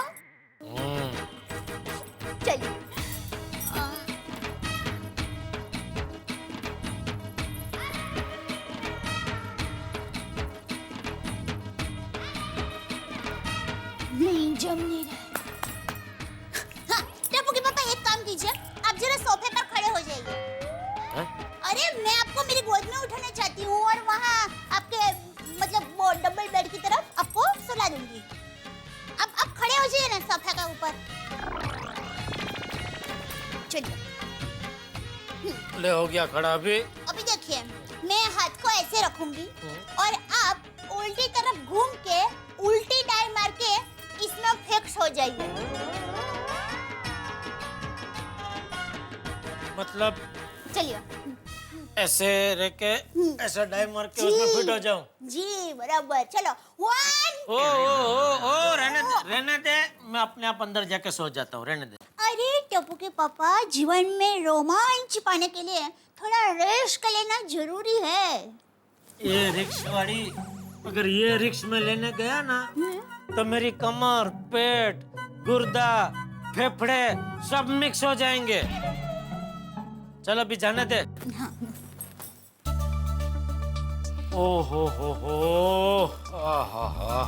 चलिए। नहीं जम नहीं रहा। हाँ, टप्पू के पापा एक काम कीजिए, आप जरा सोफे पर खड़े हो जाइए। अरे मैं आपको मेरी गोद में उठाना चाहती हूँ और वहाँ आपके मतलब वो डबल बेड की तरफ आपको सुला दूंगी। अब खड़े हो जाइए ना सोफे के ऊपर। चलिए।
ले हो गया खड़ा अभी।
अभी देखिए, मैं हाथ को ऐसे रखूंगी और आप उल्टी तरफ घूम के उल्टी डाई मार के इसमें फिक्स हो जाइए।
मतलब
चलिए
ऐसे रह के ऐसा डाई मार के उसमें फिट हो जाऊं।
जी बराबर। चलो 1।
ओ रहने दे, मैं अपने आप अंदर जाके सो जाता हूँ, रहने दे।
अरे टप्पू के पापा, जीवन में रोमांच पाने के लिए थोड़ा रेस्ट लेना जरूरी है।
ये रिक्स वाली, अगर ये रिक्स में लेने गया ना तो मेरी कमर, पेट, गुर्दा, फेफड़े सब मिक्स हो जाएंगे। चलो अभी जाने दे। ओ हो आहा।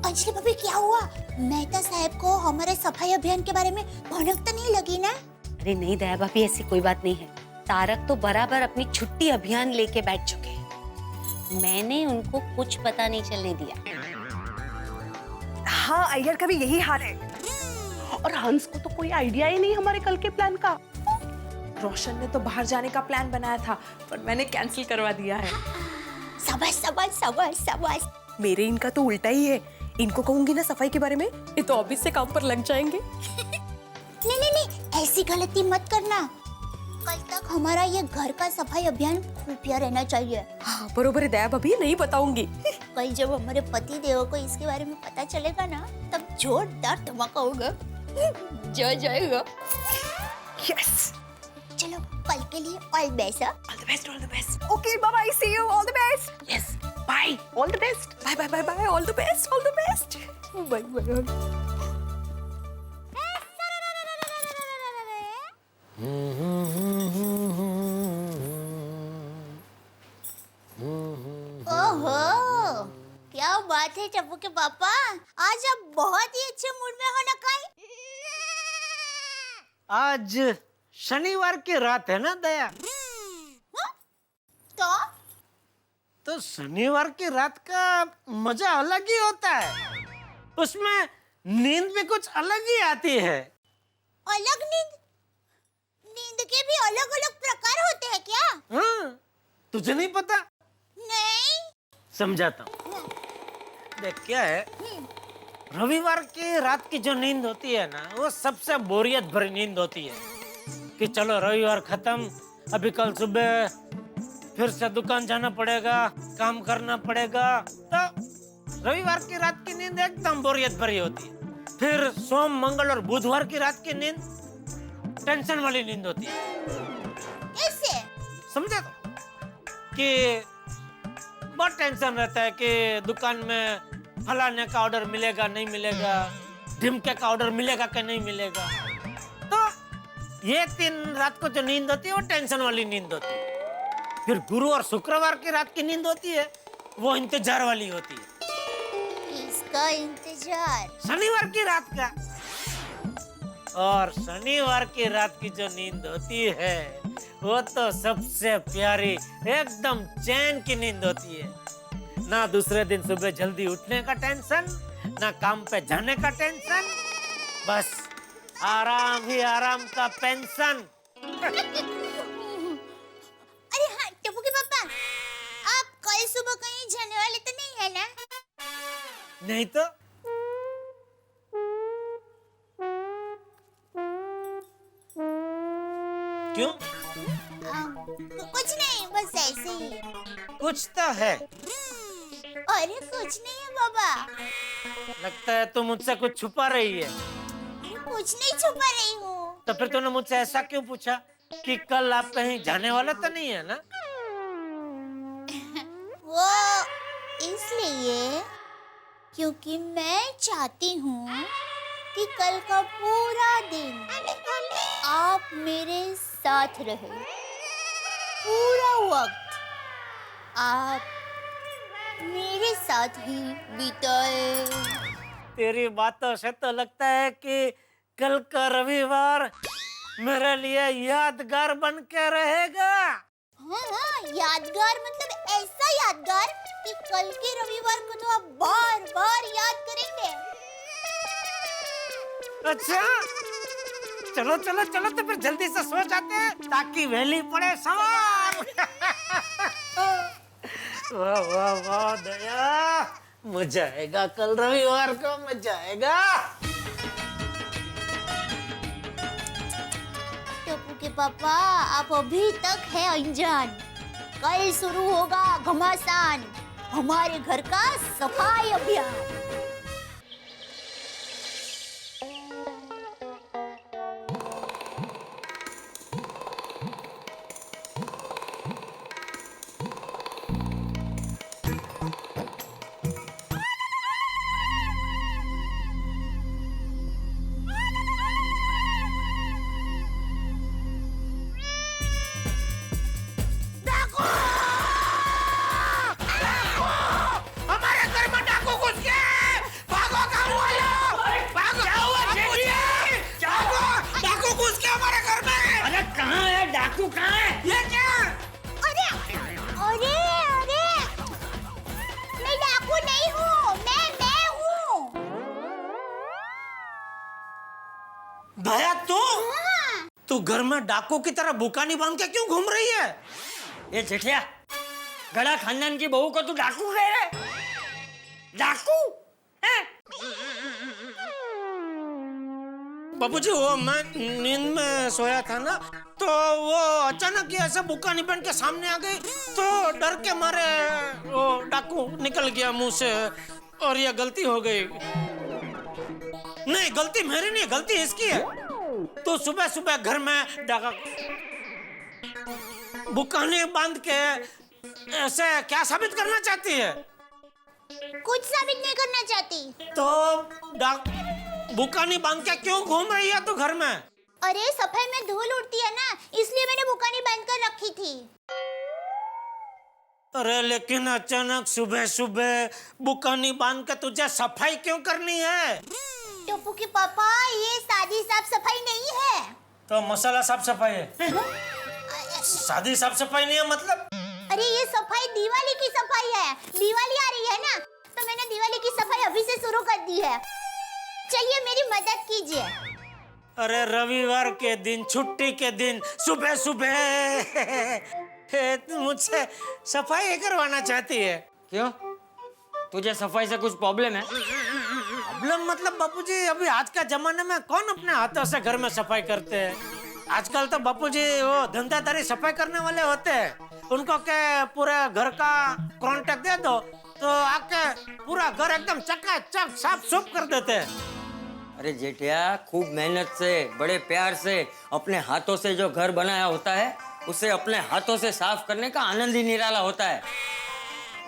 अंजलि भाभी क्या हुआ? मेहता साहब को हमारे सफाई अभियान के बारे में भनक तो नहीं लगी ना?
अरे नहीं दया भाभी, ऐसी कोई बात नहीं है। तारक तो बराबर अपनी छुट्टी अभियान लेके बैठ चुके हैं। मैंने उनको कुछ पता नहीं चलने दिया।
हाँ, अय्यर का भी यही हाल है।
और हंस को तो कोई आइडिया ही नहीं हमारे कल के प्लान का। रोशन ने तो बाहर जाने का प्लान बनाया था, पर मैंने कैंसिल करवा दिया है।
शाबाश शाबाश शाबाश शाबाश।
मेरे इनका तो उल्टा ही है। इनको कहूंगी ना सफाई के बारे में, ये तो ऑफिस से काम पर लग जाएंगे।
नहीं, ऐसी गलती मत करना। कल तक हमारा ये घर का सफाई अभियान खुफिया रहना चाहिए।
हाँ बरोबर है दया भाभी, नहीं बताऊंगी।
कल जब हमारे पति देव को इसके बारे में पता चलेगा ना, तब जोरदार धमाका होगा। जय जाएगा।
यस।
चलो कल के लिए all best.
All the best, all the best. Okay bye bye, see you, all the best. Yes, bye, all the best. Bye bye bye bye, all the best, all the best. Bye bye.
Tappu के पापा, आज आप बहुत ही अच्छे मूड में हो ना काई?
आज शनिवार की रात है ना दया? तो शनिवार की रात का मजा अलग ही होता है। उसमें नींद भी कुछ अलग ही आती है।
अलग नींद? नींद के भी अलग अलग प्रकार होते हैं क्या?
हाँ, तुझे नहीं पता?
नहीं।
समझाता हूँ। देख क्या है, रविवार की रात की जो नींद होती है ना, वो सबसे बोरियत भरी नींद होती है कि चलो रविवार खत्म, अभी कल सुबह फिर से दुकान जाना पड़ेगा, काम करना पड़ेगा। तो रविवार की रात की नींद एकदम बोरियत भरी होती है। फिर सोम, मंगल और बुधवार की रात की नींद टेंशन वाली नींद होती है।
कैसे?
समझे तो? कि बहुत टेंशन रहता है कि दुकान में फलाने का ऑर्डर मिलेगा नहीं मिलेगा, ढिमके का ऑर्डर मिलेगा कि नहीं मिलेगा। तो ये 3 रात को जो नींद होती है वो टेंशन वाली नींद होती है। फिर गुरु और शुक्रवार की रात की नींद होती है, वो इंतजार वाली होती है।
इसका इंतजार?
शनिवार की रात का। और शनिवार की रात की जो नींद होती है वो तो सबसे प्यारी, एकदम चैन की नींद होती है। ना दूसरे दिन सुबह जल्दी उठने का टेंशन, ना काम पे जाने का टेंशन, बस आराम ही आराम का पेंशन।
अरे हाँ टप्पू के पापा, आप कल सुबह कहीं जाने वाले तो नहीं है ना?
नहीं तो? क्यों?
कुछ नहीं, बस ऐसे ही।
कुछ तो है।
अरे कुछ नहीं है बाबा।
लगता है तुम मुझसे कुछ छुपा रही है।
कुछ नहीं छुपा रही हूँ।
तो फिर तूने मुझसे ऐसा क्यों पूछा कि कल आप कहीं जाने वाले तो नहीं है ना?
वो इसलिए क्योंकि मैं चाहती हूँ कि कल का पूरा दिन आप मेरे साथ रहे, पूरा वक्त आप मेरे साथ ही बिताए।
तेरी बातों से तो लगता है कि कल का रविवार मेरे लिए यादगार बन के रहेगा।
हाँ, यादगार मतलब ऐसा यादगार कि कल के रविवार को तो आप बार बार याद करेंगे।
अच्छा, चलो चलो चलो, तो फिर जल्दी से सो जाते हैं ताकि वैली पड़े सवार। वाह वाह वाह दया, मजा आएगा कल रविवार को, मजा आएगा।
टप्पू के पापा, आप अभी तक है अनजान। कल शुरू होगा घमासान, हमारे घर का सफाई अभियान।
दया, तू घर में डाकू की तरह बुकानी बांध के क्यों घूम रही है?
ये जेठिया, गड़ा खानदान की बहू को तू डाकू कह रहे? डाकू?
बाबूजी, वो मैं नींद में सोया था ना, तो वो अचानक ही ऐसे बुकानी पहन के सामने आ गई, तो डर के मारे वो डाकू निकल गया मुंह से, और ये गलती हो गई। नहीं, गलती मेरी नहीं, गलती इसकी है। तो सुबह सुबह घर में डाका बुकानी बांध के ऐसे क्या साबित करना चाहती है?
कुछ साबित नहीं करना चाहती।
तो बुकानी बांध के क्यों घूम रही है तू घर में?
अरे सफाई में धूल उड़ती है ना, इसलिए मैंने बुकानी बांध कर रखी थी।
अरे लेकिन अचानक सुबह सुबह बुकानी बांध के तुझे सफाई क्यों करनी है?
टप्पू के पापा, ये सादी साफ सफाई नहीं है।
तो मसाला साफ सफाई है। सादी साफ सफाई नहीं है मतलब?
अरे ये सफाई दिवाली की सफाई है। दिवाली आ रही है ना, तो मैंने दिवाली की सफाई अभी से शुरू कर दी है। चलिए मेरी मदद कीजिए।
अरे रविवार के दिन, छुट्टी के दिन, सुबह सुबह मुझसे सफाई करवाना चाहती है?
क्यों? तुझे सफाई से कुछ प्रॉब्लम है?
प्रॉब्लम मतलब बापूजी, अभी आज का जमाने में कौन अपने हाथों से घर में सफाई करते हैं? आजकल तो बापूजी वो धंधादारी सफाई करने वाले होते हैं। उनको के पूरे घर का कॉन्ट्रैक्ट दे दो तो आके पूरा घर एकदम चकाचक साफ सुफ कर देते हैं।
अरे जेठिया, खूब मेहनत से, बड़े प्यार से अपने हाथों से जो घर बनाया होता है, उसे अपने हाथों से साफ करने का आनंद ही निराला होता है।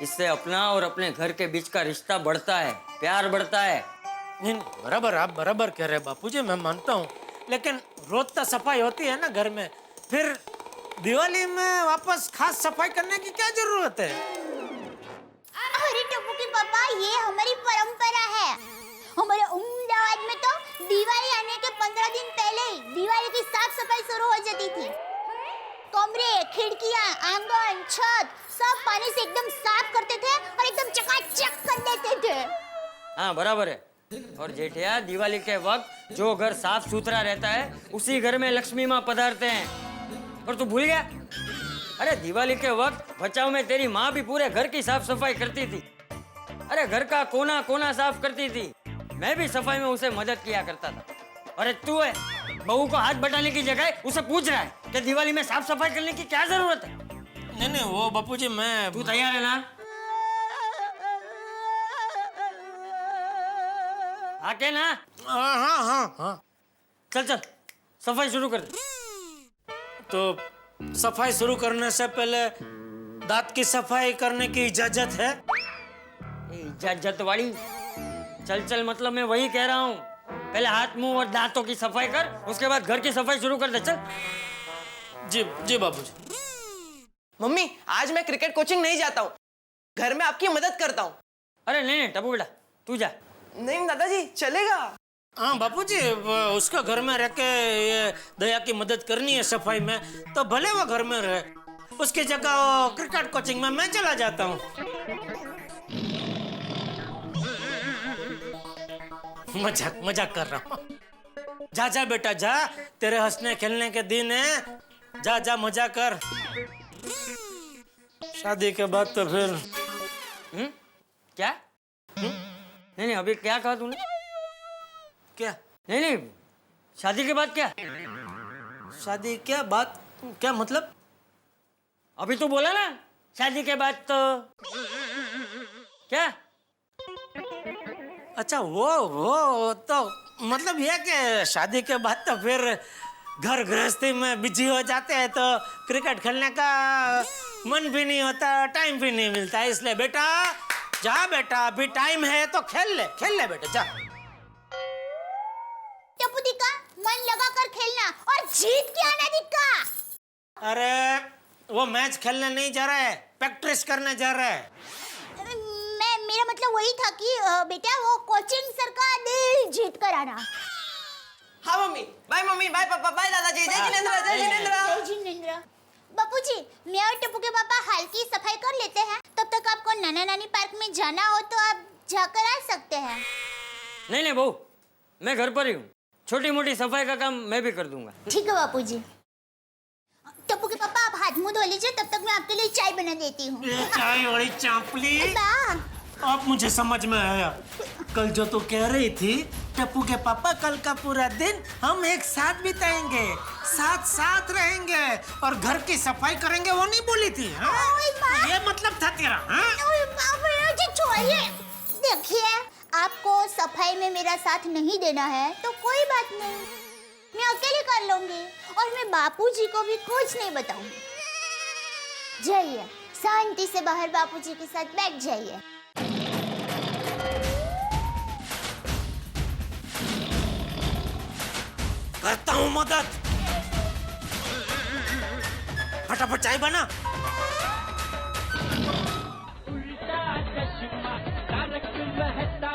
इससे अपना और अपने घर के बीच का रिश्ता बढ़ता है, प्यार बढ़ता है।
नहीं, बराबर, आप बराबर कह रहे हैं बापूजी, मैं मानता हूँ। लेकिन रोज तो सफाई होती है ना घर में, फिर दिवाली में वापस खास सफाई करने की क्या जरूरत है?
अरे टप्पू के पापा, ये हमारी परंपरा है। हमारे अहमदाबाद में तो दिवाली आने के 15 दिन पहले ही दिवाली की साफ सफाई शुरू हो जाती थी। कमरे, खिड़कियां, आंगन, छत सब पानी से एकदम साफ करते थे और एकदम चकाचक कर देते थे।
हाँ, बराबर है। और जेठिया, दिवाली के वक्त जो घर साफ सुथरा रहता है, उसी घर में लक्ष्मी माँ पधारते हैं। और तू भूल गया? अरे दिवाली के वक्त बचाव में तेरी माँ भी पूरे घर की साफ सफाई करती थी। अरे घर का कोना कोना साफ करती थी। मैं भी सफाई में उसे मदद किया करता था। अरे तू है, बहू को हाथ बटाने की जगह उसे पूछ रहा है कि दिवाली में साफ सफाई करने की क्या जरूरत है?
नहीं, वो बापूजी मैं...
तू तैयार है ना? आके ना?
हाँ।
चल सफाई शुरू कर दे।
तो सफाई शुरू करने से पहले दांत की सफाई करने की इजाजत है?
इजाजत वाली चल मतलब मैं वही कह रहा हूँ। पहले हाथ, मुंह और दांतों की सफाई कर, उसके बाद घर की सफाई शुरू कर दे। चल।
जी बाबूजी।
मम्मी, आज मैं क्रिकेट कोचिंग नहीं जाता हूँ, घर में आपकी मदद करता हूँ।
अरे नहीं टप्पू बेटा, तू जा।
नहीं दादाजी, चलेगा।
हाँ बापूजी, उसका घर में रह के ये दया की मदद करनी है सफाई में, तो भले वो घर में रहे। उसकी जगह क्रिकेट कोचिंग में मैं चला जाता हूँ। मजाक कर रहा हूँ। जा बेटा जा, तेरे हंसने खेलने के दिन है। जा मजा कर। शादी के बाद तो फिर
क्या? नहीं, अभी क्या कहा तूने?
क्या?
नहीं, शादी के बाद क्या?
शादी क्या बात, क्या मतलब?
अभी तो बोला ना शादी के बाद तो क्या?
अच्छा, वो तो मतलब ये कि शादी के बाद तो फिर घर गृहस्थी में बिजी हो जाते हैं, तो क्रिकेट खेलने का मन भी नहीं होता, टाइम भी नहीं मिलता। इसलिए बेटा जा, बेटा अभी टाइम है तो खेल ले बेटा, जा।
टप्पू दिक्का, मन लगा कर खेलना और जीत के आना दिक्का।
अरे वो मैच खेलने नहीं जा रहा है, प्रैक्टिस करने जा रहा है।
मेरा मतलब वही था कि बेटा वो कोचिंग सर का दिल जीत कर आना।
हाँ मम्मी, बाय पापा, बाय दादाजी, जय जिनेंद्र।
बापूजी, मैं और टप्पू के पापा हाल की सफाई कर लेते हैं, तब तक आपको नाना नानी पार्क में जाना हो तो आप जाकर आ सकते हैं।
नहीं बहू, मैं घर पर ही हूँ। छोटी मोटी सफाई का काम मैं भी कर दूंगा।
ठीक है बापूजी। टप्पू के पापा, आप हाथ मुंह धो लीजिए, तब तक मैं आपके लिए चाय बना देती हूँ।
चाय वाली चांपली, अब मुझे समझ में आया। कल जो तू कह रही थी टप्पू के पापा, कल का पूरा दिन हम एक साथ बिताएंगे, साथ रहेंगे और घर की सफाई करेंगे, वो नहीं बोली थी? ये मतलब था तेरा?
छोड़िए। देखिए, आपको सफाई में मेरा साथ नहीं देना है तो कोई बात नहीं, मैं अकेले कर लूंगी और मैं बापूजी को भी कुछ नहीं बताऊंगी। जाइए, शांति से बाहर बापूजी के साथ बैठ जाइए।
करता हूँ मदद। फटाफट चाय बना।
बहता